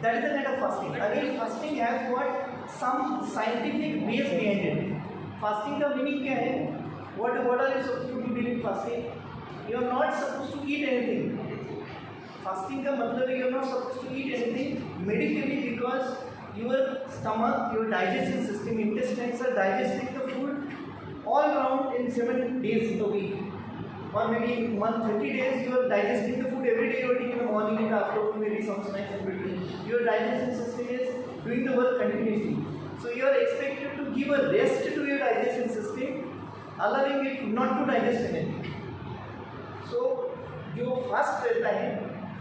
That is the kind of fasting. Again, fasting has got some scientific base behind it. Fasting का meaning क्या है? What are you supposed to do during fasting? You are not supposed to eat anything. Fasting का मतलब है you are not supposed to eat anything medically because your stomach, your digestive system, intestines are digesting the food all around in 7 days a week. Or maybe in 30 days you are digesting the food every day. You are taking in the morning and afternoon, maybe some snacks in between. Your digestive system is doing the work continuously. So you are expected to give a rest to your digestive system, allowing it not to digest anything. So जो fast रहता है,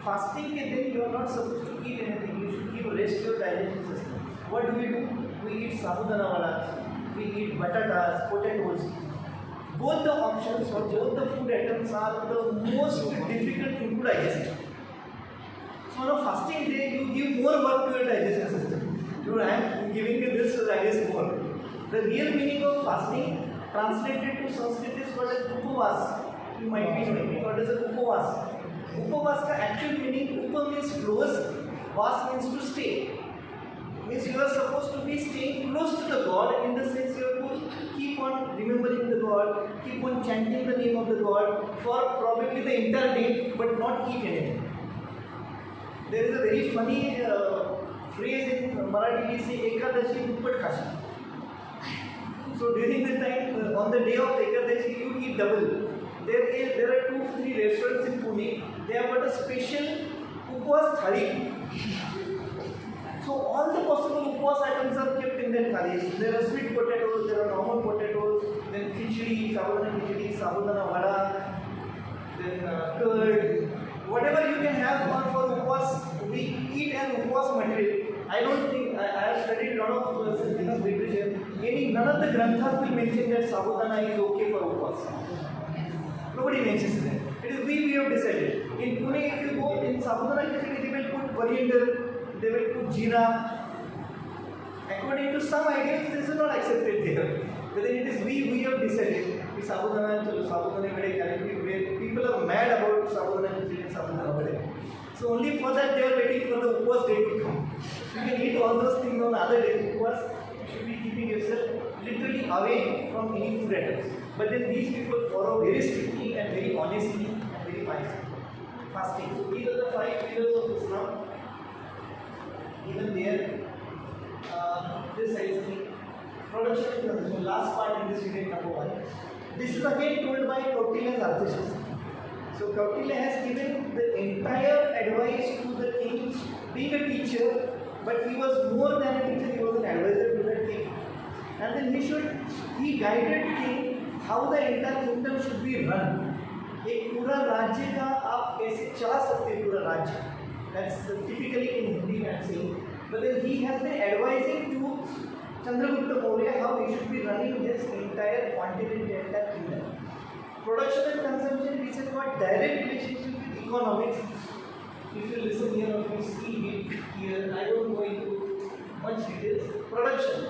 fasting के दिन you are not supposed to eat anything. You should give rest to your digestive system. What do? We eat sabudana vadas, we eat batatas, potatoes. Both the options or both the food items are the most difficult thing to digest. So on a fasting day, you give more work to your digestive system. I am giving you this to digest more. The real meaning of fasting, translated to Sanskrit, is called as upavas. You might be knowing what is a upavas. Upavas ka actual meaning, upa means close, vas means to stay. Means you are supposed to be staying close to the God, in the sense you have to keep on remembering the God, keep on chanting the name of the God for probably the entire day, but not eat anything. There is a very funny phrase in Marathi, we say Ekadashi Duppat Kashi. So during the time, on the day of Ekadashi, you eat double. There are 2-3 restaurants in Pune. They have got a special upwas thali. So all the possible upwas items are kept in that thali. There are sweet potatoes, there are normal potatoes, then khichdi, sabudana vada, then curd, whatever you can have for upwas. We eat an upwas material. I don't think I have studied a lot of Sanskrit literature. None of the granthas will mention that sabudana is okay for upwas. Nobody mentions that. It is we have decided. In Pune, if you go in sabudana khichdi, they will put coriander, they will put jeera. According to some ideas, this is not accepted there. But then it is we have decided. Sabudana vade, where people are mad about sabudana khichdi and sabudana vade. So only for that they are waiting for the upwas day to come. You can eat all those things on other days. Upwas, you should be keeping yourself literally away from any food items. But then these people follow very strictly and very honestly and very wisely. Fasting. So these are the 5 pillars of Islam. Even there, this is the production. So last part in this unit number 1. This is again told by Kautilya's Arthashastra. So Kautilya has given the entire advice to the king, being a teacher, but he was more than a teacher, he was an advisor to the king. And then he guided king how the entire kingdom should be run. एक पूरा राज्य का आप कैसे चला सकते हैं पूरा राज्य. That's typically in Hindi I am saying. But then he has been advising to Chandragupta Maurya how he should be running this entire continent, the entire kingdom. Production and consumption, which has got direct relationship with economics. If you listen here or if you see it here, I don't go into much details. Production.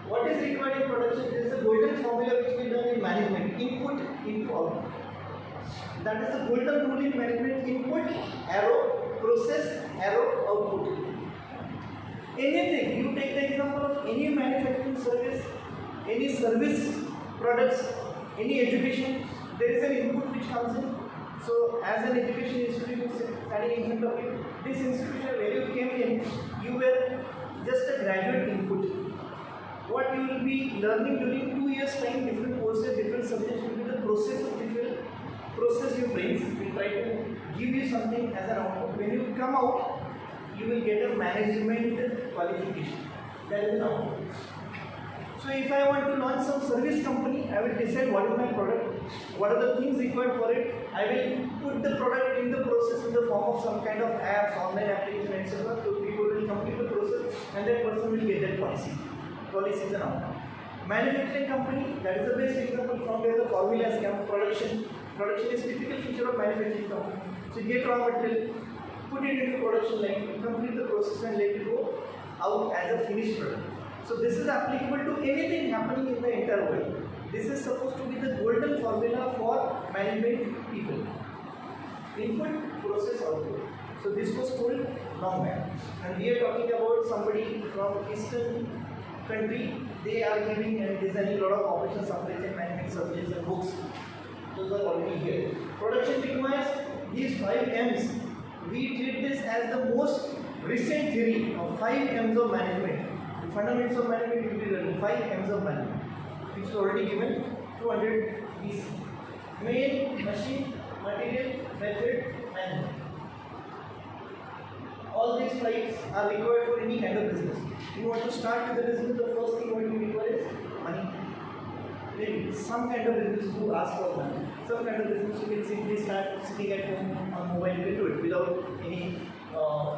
What is required in production? There is a golden formula which we learn in management. Input into output. That is the golden rule in management. Input, arrow, process, arrow, output. Anything, you take the example of any manufacturing service, any service products, any education, there is an input which comes in. So as an education institution standing in front of you, this institution where you came in, you were just a graduate input. What you will be learning during 2 years time, different courses, different subjects will be the process of which will process your brains. We try to give you something as an output. When you come out, you will get a management qualification. That is an output. So if I want to launch some service company, I will decide what is my product, what are the things required for it. I will put the product in the process in the form of some kind of apps, online application, etc. So people will complete the process and that person will get that policy. Policy is an outcome. Manufacturing company, that is the best example from where the formulas come. Production is typical feature of manufacturing company. So you get raw material, put it into production line, complete the process and let it go out as a finished product. So this is applicable to anything happening in the entire world. This is supposed to be the golden formula for management people. Input, process, output. So this was told long back. And we are talking about somebody from Eastern country. They are giving and designing a lot of operations, supply chain management subjects and books. Those are already here. Production requires these 5 M's. We treat this as the most recent theory of 5 M's of management. The fundamentals of management will be learning 5 M's of management, which is already given 200 BC. Main, machine, material, method, management. All these 5 are required for any kind of business. You want to start with the business, the first thing what you require is money. Maybe some kind of business who ask for money. Some kind of business you can simply start sitting at home on mobile, you can do it without any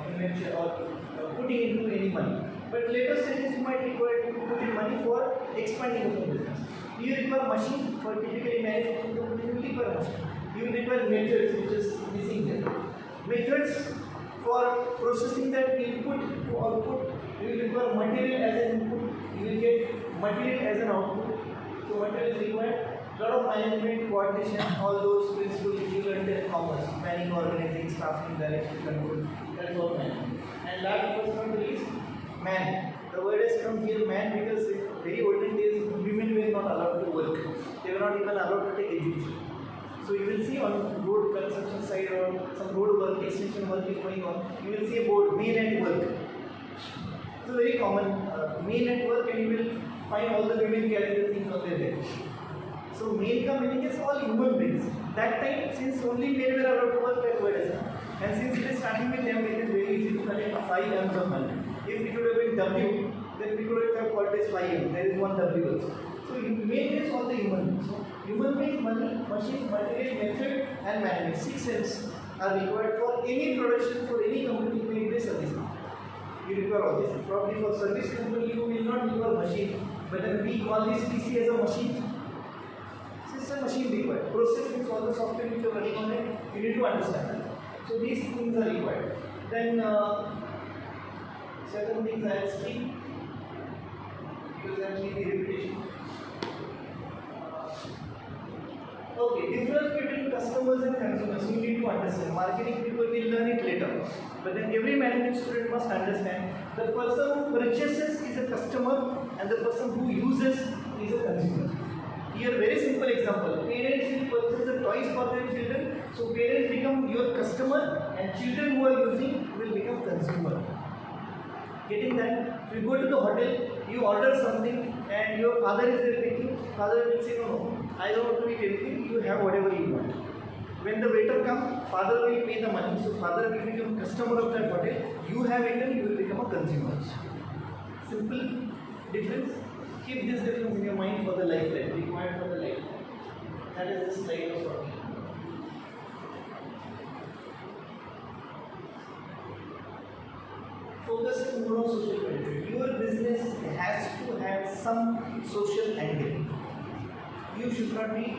invention or putting into any money. But later stages you might require to put in money for expanding the business. You require machine for typically manufacturing company, you will require machine. You will require methods, which is missing here. Methods for processing that input to output, you will require material as an input, you will get material as an output. So material is required. A lot of management, coordination, all those principles which you learned in commerce, planning, organizing, staffing, direction, control, that is all management. And last but not least, man. The word has come here man because in very olden days women were not allowed to work. They were not even allowed to take education. So you will see on road construction side or some road work, extension work is going on, you will see a board, men at work. It's a very common men at work, and you will find all the women carrying the things on their head. So men come meaning is all human beings. That time, since only men were allowed to work, that word is not. And since it is starting with them, it is very easy to collect 5 M's of money. If it would have been W, then we could have called it 5 M. There is one W also. So main is all the human beings. So human beings, money, machine, material, method, and management. 6 M's are required for any production, for any company to make this service. You require all this. Probably for service company, you will not require machine. But then we call this PC as a machine. This is a machine required. Process means all the software which you are running on it, you need to understand that. So these things are required. Then certain things I will skip because actually the repetition. Okay, difference between customers and consumers you need to understand. Marketing people will learn it later. But then every management student must understand the person who purchases is a customer and the person who uses is a consumer. Here, very simple example. Parents will purchase the toys for their children. So parents become your customer and children who are using will become consumer. Getting that? So you go to the hotel, you order something and your father is there thinking, father will say, no, I don't want to eat anything, you have whatever you want. When the waiter comes, father will pay the money, so father will become customer of that hotel, you have eaten, you will become a consumer. Simple difference. Keep this difference in your mind for the lifetime, required for the lifetime. That is the slide of talking. Focus more on social benefit. Your business has to have some social angle. You should not be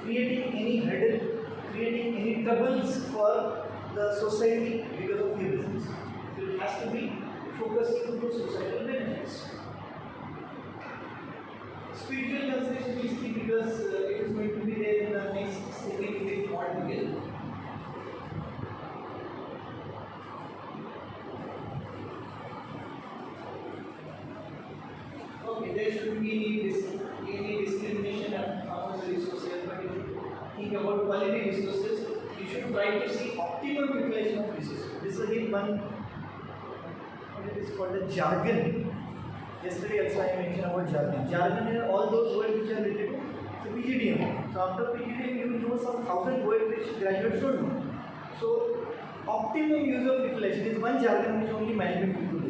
creating any hurdle, creating any troubles for the society because of your business. So it has to be focusing on societal benefits. Spiritual consideration is key because it is going to be there in the next second phase altogether. Okay, there should be any discrimination among the resources, but if you think about quality resources, you should try to see optimum utilization of resources. This is again one, what it is called a jargon. Yesterday also I mentioned about jargon. Jargon are all those words which are related to PGDM. So after PGDM you will know some 1000 words which graduates don't know. So optimum use of utilization is one jargon which only management people do.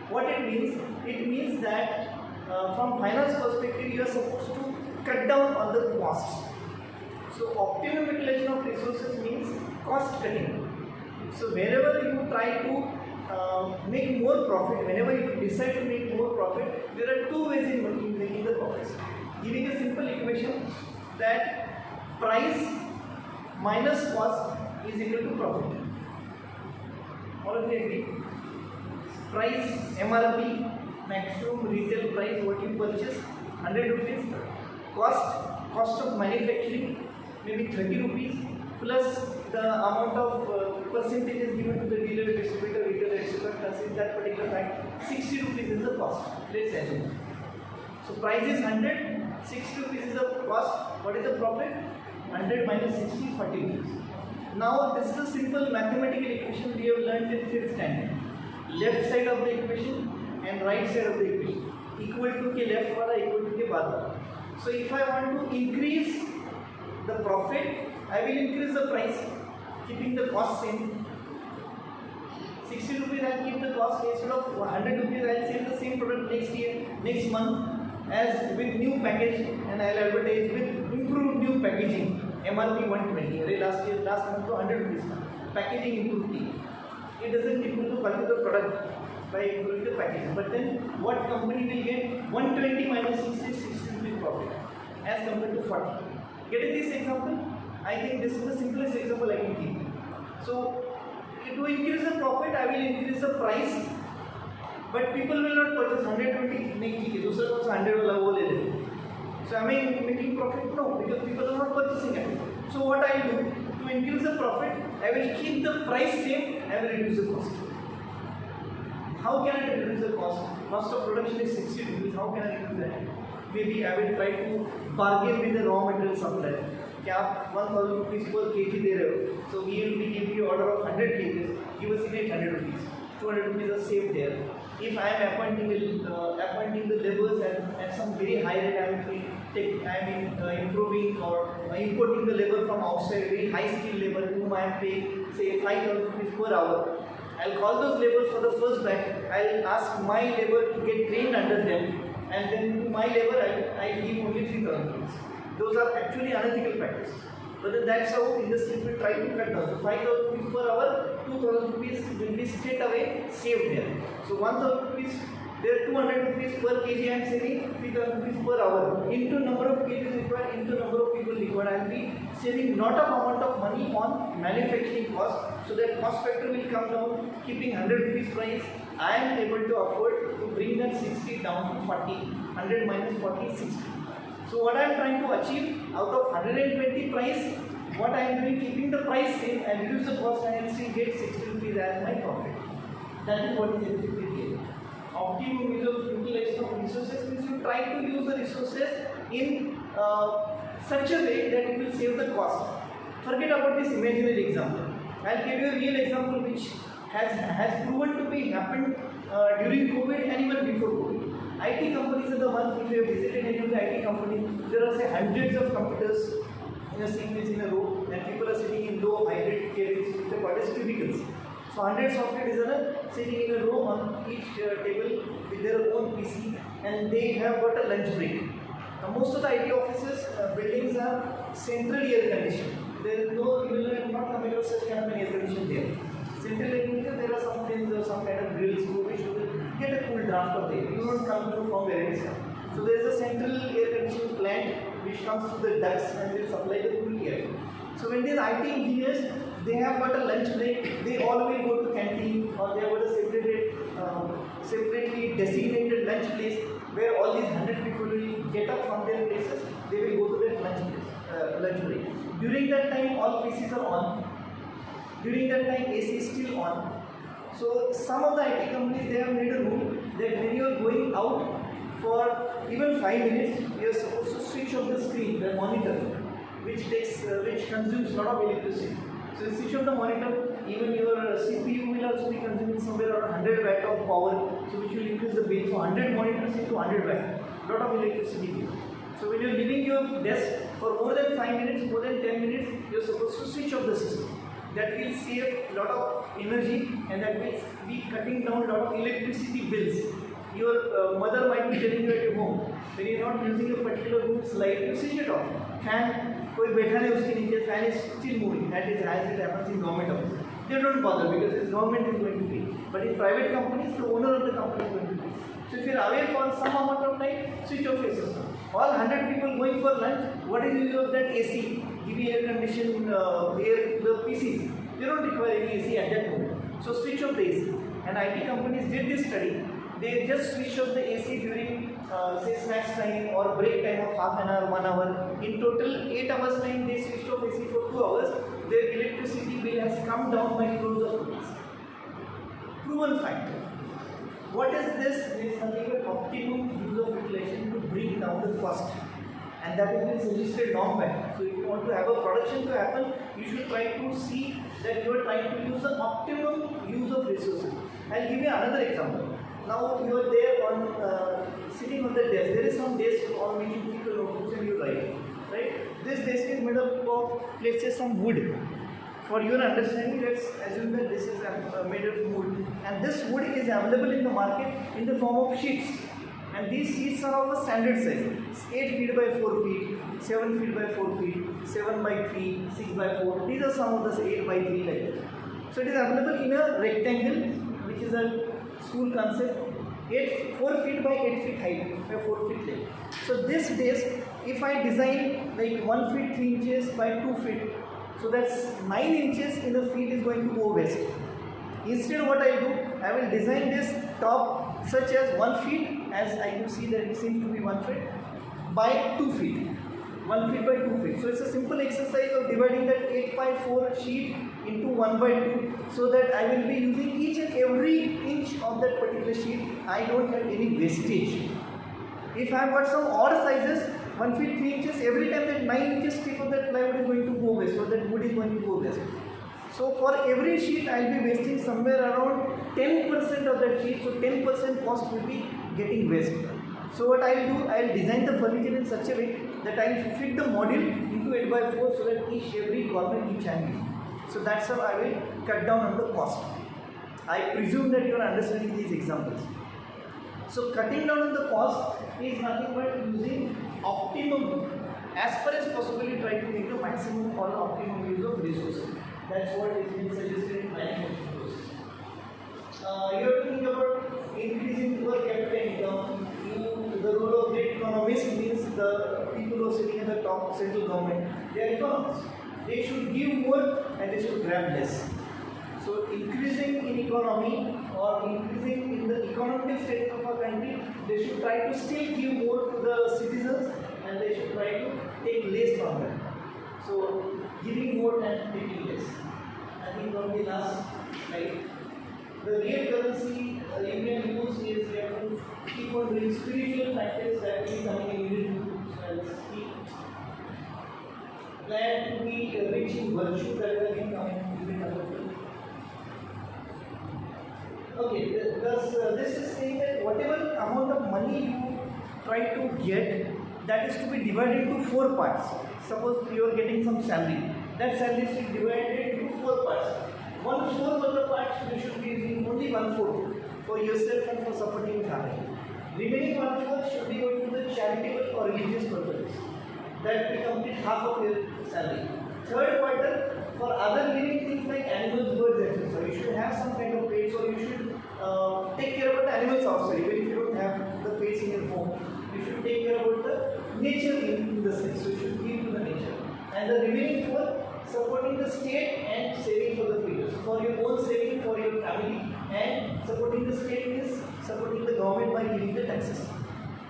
What it means that from finance perspective, you are supposed to cut down on the costs. So optimum utilization of resources means cost cutting. So wherever you try to make more profit, whenever you decide to make more profit, there are two ways in making the profits. Giving a simple equation that price minus cost is equal to profit. All of you agree? Price MRP, maximum retail price, what you purchase, 100 rupees. Cost of manufacturing, maybe 30 rupees, plus the amount of percentages given to the dealer, distributor, retailer, etc. in that particular fact, 60 rupees is the cost. Let's assume. So price is 100, 60 rupees is the cost. What is the profit? 100 minus 60, 40 rupees. Now this is a simple mathematical equation we have learned in 5th standard. Left side of the equation and right side of the equation equal to के left वाला equal to के बाद वाला. So if I want to increase the profit, I will increase the price, keeping the cost same. 60 rupees I will keep the cost, instead of 100 rupees I will sell the same product next month as with new package, and I will advertise with improved new packaging. MRP 120. Last month to 100 rupees. Packaging improved. It doesn't improve the quality of the product by improving the packaging. But then what company will get? 120 minus 60 rupees profit as compared to 40. Getting this example? I think this is the simplest example I can give. So to increase the profit, I will increase the price, but people will not purchase 120. नहीं ठीक है, दूसरा कौन सा 100 वाला वो ले ले. So am I making profit? No, because people are not purchasing it. So what I will do to increase the profit, I will keep the price same and reduce the cost. How can I reduce the cost? Cost of production is 60 rupees. How can I reduce that? Maybe I will try to bargain with the raw material supplier. क्या आप 1000 rupees per kg दे रहे हो? So we will be giving you order of 100 kgs. Give us in 800 rupees. 200 rupees are saved there. If I am appointing the laborers at some very high rate, I am improving or importing the labor from outside, very high skilled labor whom I am paying say 5,000 rupees per hour. I'll call those laborers for the first batch. I'll ask my labor to get trained under them, and then to my labor I give only 3,000 rupees. Those are actually unethical practices. But then that's how industry will try to cut down. So 5,000 rupees per hour, 2,000 rupees will be straight away saved there. So 1,000 rupees, there are 200 rupees per kg I am saving, 3,000 rupees per hour. Into number of kgs required, into number of people required, I will be saving lot of amount of money on manufacturing cost. So that cost factor will come down, keeping 100 rupees price. I am able to afford to bring that 60 down to 40. 100 minus 40, 60. So what I am trying to achieve out of 120 price, what I am doing, keeping the price same and reduce the cost, and I will still get 60 rupees as my profit. That is what is effective here. Optimum use of utilization of resources means you try to use the resources in such a way that it will save the cost. Forget about this imaginary example. I will give you a real example which has proven to be happened during COVID and even before COVID. IT companies are the ones, if you have visited any of the IT companies, there are say hundreds of computers in a sequence in a row, and people are sitting in low hybrid cabins with the called cubicles. So 100 software designers sitting in a row on each table with their own PC, and they have got a lunch break. Now most of the IT offices, buildings are centrally air conditioned. There is no, you will not come across such kind of an air condition there. Central air condition, there are some things, some kind of grills through which you will get a cool draft of air. You don't come from where it is. So there is a central air conditioning plant which comes through the ducts and will supply the cool air. So when these IT engineers, they have got a lunch break, they all will go to canteen, or they have got a separately designated lunch place where all these 100 people will get up from their places, they will go to their lunch break. During that time, all PCs are on. During that time, AC is still on. So some of the IT companies, they have made a rule that when you are going out for even 5 minutes, you are supposed to switch off the screen, the monitor, which consumes a lot of electricity. So you switch off the monitor, even your CPU will also be consuming somewhere around 100 watt of power, so which will increase the bill. So 100 monitors into 100 watt, lot of electricity. So when you are leaving your desk for more than 5 minutes, more than 10 minutes, you are supposed to switch off the system. that will save a lot of energy and that will be cutting down a lot of electricity bills. Your mother might be telling you at your home, when you are not using a particular room's light, you switch it off. Fan, कोई बैठा नहीं उसके नीचे, fan is still moving. That is as it happens in government office. They don't bother because the government is going to pay. But in private companies, the owner of the company is going to pay. So if you are away for some amount of time, switch off your system. All 100 people going for lunch, what is the use of that AC? Giving air condition, the PCs. They don't require any AC at that moment. So switch off the AC. And IT companies did this study. They just switch off the AC during say snacks time or break time of half an hour, 1 hour. In total 8 hours time they switched off AC for 2 hours. Their electricity bill has come down by crores of rupees. Proven fact. What is this? There is something called optimum use of utilization to bring down the cost. And that is been suggested long back. So if you want to have a production to happen, you should try to see that you are trying to use the optimum use of resources. I'll give you another example. Now you are there on sitting on the desk. There is some desk on which you keep your notebooks and you write. Right? This desk is made up of, let's say, some wood. For your understanding, let's assume that this is made of wood. And this wood is available in the market in the form of sheets. And these sheets are of a standard size. 8 feet by 4 feet, 7 feet by 4 feet, 7 by 3, 6 by 4. These are some of the 8 by 3 like that. So it is available in a rectangle, which is a school concept. 4 feet by 8 feet height, by 4 feet length. So this desk, if I design like 1 feet 3 inches by 2 feet, so that's 9 inches in the feet is going to go west. Instead what I do, I will design this top such as 1 feet, as I can see that it seems to be 1 feet, by 2 feet. 1 feet by 2 feet. So it's a simple exercise of dividing that 8 by 4 sheet into 1 by 2, so that I will be using each and every inch of that particular sheet. I don't have any wastage. If I have got some odd sizes, 1 feet 3 inches, every time that 9 inches tip of that plywood is going to go west, or that wood is going to go west. So for every sheet I will be wasting somewhere around 10% of that sheet, so 10% cost will be getting west. So what I will do, I will design the furniture in such a way that I will fit the module into 8 by 4 so that every corner each angle. So that's how I will cut down on the cost. I presume that you are understanding these examples. So cutting down on the cost is nothing but using optimum, as far as possible you try to make the maximum or optimum use of resources. That's what is being suggested in management process. You have to think about increasing per capita income. The role of great economist means the people who are sitting at the top central government, they are economists. They should give more and they should grab less. So increasing in economy or increasing in the economic status of a country, they should try to still give more to the citizens and they should try to take less from them. So giving more and taking less. I think on the last slide, the real currency you can use is you have to keep on doing spiritual practice that is something you need to do. Plan to be reaching virtue that will be coming. Okay, thus this is saying that whatever amount of money you try to get, that is to be divided into 4 parts. Suppose you are getting some salary. That salary is divided into 4 parts. 1/4 of the parts you should be using only 1/4 for yourself and for supporting your family. Remaining 1/4 should be going to the charitable or religious purposes. That will complete half of your salary. 3rd quarter for other living things like animals, birds, etc. You should have some kind of pets, or you should take care about the animals outside. Even if you don't have the pets in your home, you should take care about the nature in the sense. So you should give to the nature. And the remaining 4, supporting the state and saving for the future. So for your own saving, for your family, and supporting the state is supporting the government by giving the taxes.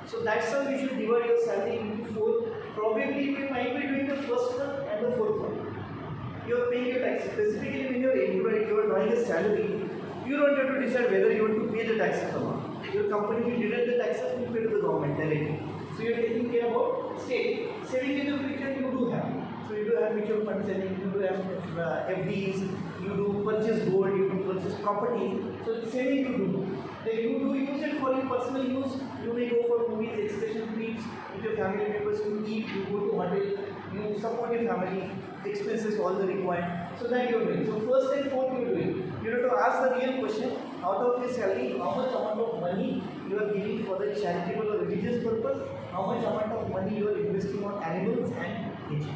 So that's how you should divide your salary into 4. Probably you might be doing the first one and the 4th one. You are paying your taxes. Specifically when you are employed, you are drawing a salary, you don't have to decide whether you want to pay the taxes or not. Your company will deduct the taxes and pay to the government directly. So you are taking care about state. Saving in the future you do have. So you do have mutual fund saving, you do have FDs, you do purchase gold, you do purchase property. So saving you do. Then you do use it for your personal use. You may go for movies, excursion trips with your family members, you eat, you go to hotel, you support your family, expenses all the required. So that you are doing. So first and fourth you are doing. You have to ask the real question: out of this salary, how much amount of money you are giving for the charitable or religious purpose? How much amount of money you are investing on animals and nature?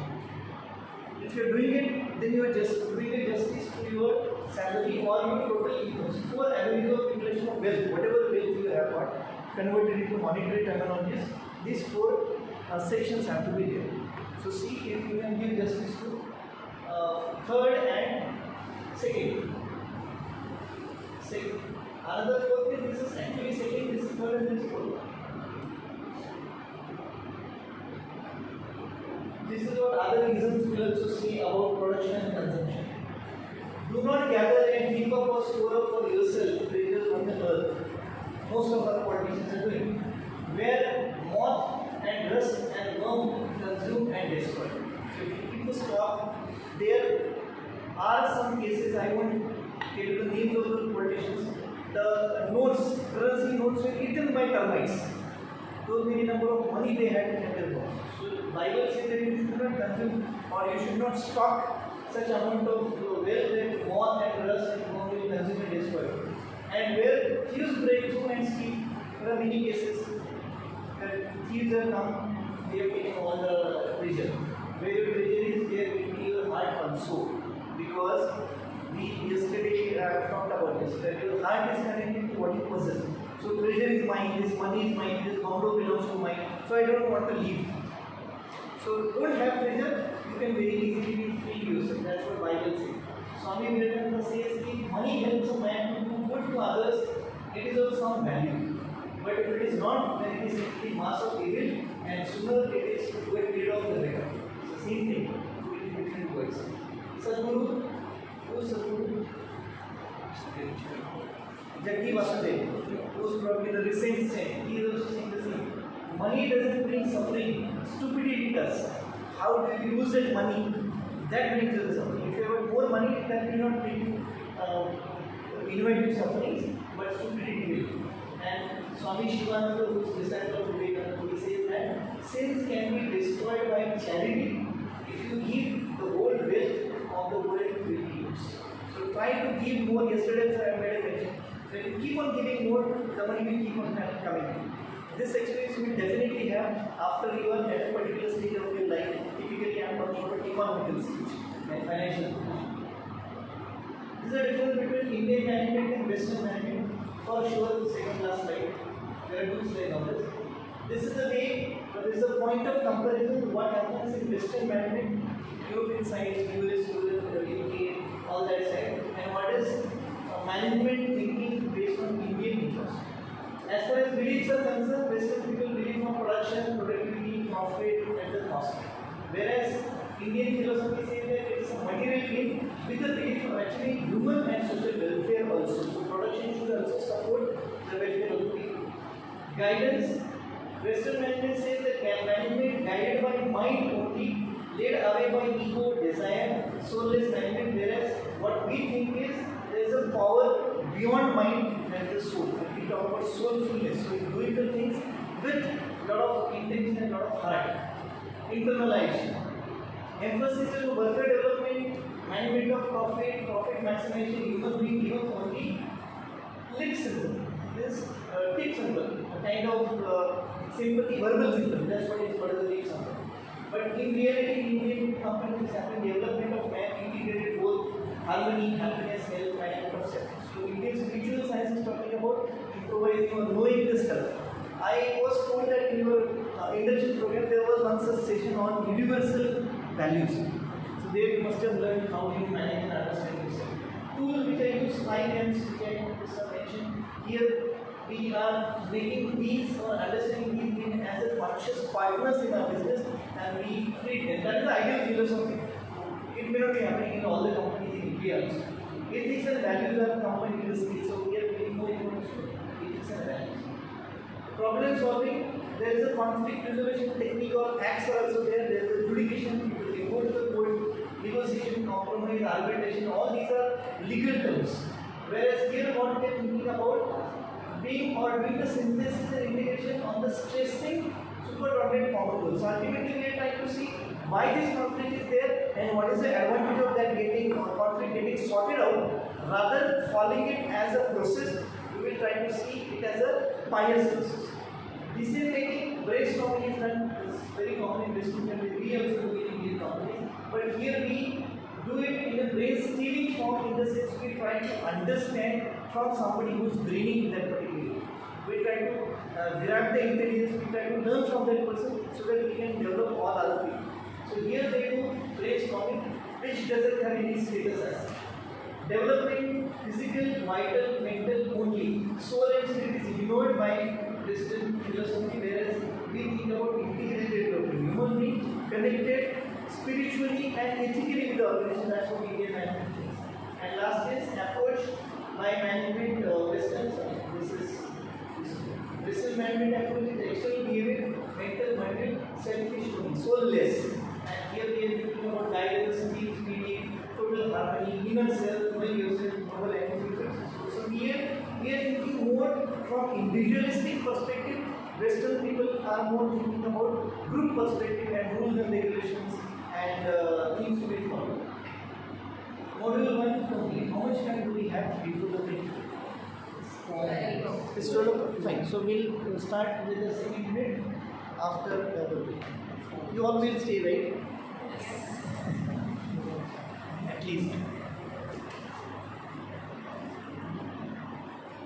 If you are doing it, then you are just doing a justice to your salary or your total income. For avenue of accumulation of wealth, whatever wealth you have got, converted into monetary terminologies, these four sections have to be there. So see if you can give justice to third and second. Another fourth is this is actually second, this is third and this is fourth. This is what other reasons we also say about production and consumption. Do not gather and heap up or store up for yourself treasures on the earth. Most of our politicians are doing. Where moth and rust and worm consume and destroy. So if you keep a stock, there are some cases, I won't tell you the names of those politicians. The notes, currency notes were eaten by termites. Those many number of money they had in their box. So Bible says that you should not consume or you should not stock such amount of wealth that moth and rust and worm will consume and destroy. And where thieves break through and steal, there are many cases that thieves have come, they have taken all the treasure. Where your treasure is, there will be your heart also. Because we yesterday talked about this, that your heart is connected to what you possess. So treasure is mine, this money is mine, this bungalow belongs to mine, so I don't want to leave. So don't have treasure, you can very easily free yourself. That's what Bible says. Swami Vivekananda says if money helps a man to do good to others, it is of some value. But if it is not, then it is simply mass of evil, and sooner it is to get rid of the beggar. It's the same thing, it is different words. Sadhguru, who is Sadhguru? Jaggi Vasudev, who is probably the recent saint, he is also saying the same. Money doesn't bring suffering, stupidity does. How do you use that money? That brings you the suffering. If you have more money, that will not bring you innovative sufferings, but stupidity will. And Swami Shivananda, who is disciple of Vivekananda, he says that sins can be destroyed by charity if you give the whole wealth of the world to religions. So try to give more. Yesterday I made a mention. When you keep on giving more, the money will keep on coming in. This experience you will definitely have after you are at a particular stage of your life. Typically, I am talking about economical stage and financial stage. This is the difference between Indian management and Western management. For sure, the second last slide. There are two slides on this. This is the way, this is the point of comparison. What happens in Western management, European side, US, UK, all that side, and what is management thinking based on Indian ethos. As far as beliefs are concerned, Western people believe on production, productivity, profit, and the cost. Whereas Indian philosophy says that it is a material gain with the belief of actually human and social welfare also. So production should also support the welfare of the people. Guidance, Western management says that management guided by mind only, led away by ego, desire, soulless management, whereas what we think is there is a power beyond mind and the soul. And we talk about soulfulness, so doing the things with a lot of intention and a lot of heart. Internalization. Emphasis on worker development, management of profit, profit maximization, human being given only lip symbol. This tip symbol, a kind of sympathy, verbal symbol. That's what is the lip symbol. But in reality, Indian companies have development of man integrated both harmony, happiness, health, management of self. So Indian spiritual science is talking about improvising or knowing this stuff. I was told that in your induction program there was once a session on universal values. So there you must have learned how you manage and understand yourself. Tools which I use 5 M's which I mentioned here. We are making these or understanding these things as a conscious partners in our business, and we treat them. That is the ideal philosophy. It may not be happening in all the companies in India also. Ethics and values are combined in this case, so we are very more important ethics and values. Problem solving, there is a conflict resolution technique or acts are also there. There is a judication, people can go to the court, negotiation, compromise, arbitration, all these are legal terms. Whereas here what we are thinking about being or doing the synthesis and integration on the stressing superordinate common goal. So ultimately we are trying to see why this conflict is there and what is the advantage of that getting conflict getting sorted out, rather following it as a process. We will try to see it as a pious process. Decision making, brainstorming is done, is very common in business and we also do it in Indian companies. But here we do it in a brain-stealing form, in the sense we try to understand from somebody who is braining in that particular area. We try to grab the intelligence, we try to learn from that person so that we can develop all other people. So here they do brainstorming, which doesn't have any status as such. Developing physical, vital, mental only. Soul and spirit is ignored by Western philosophy, whereas we think about integrated development. Human being connected spiritually and ethically with the organization. That's what Indian management thinks. And last is approach by management Western. This is management approach is external behavior, mental, material, selfish, soulless. And here we are thinking about guidance, team spirit, total harmony, inner self, know yourself, noble attitude. So here we are thinking more from individualistic perspective. Western people are more thinking about group perspective and rules and regulations and things to be followed. Module 1 complete. How much time do we have before the break? It's 12 o'clock. Fine. So we'll start with the second unit after the break. You all will stay, right? At least.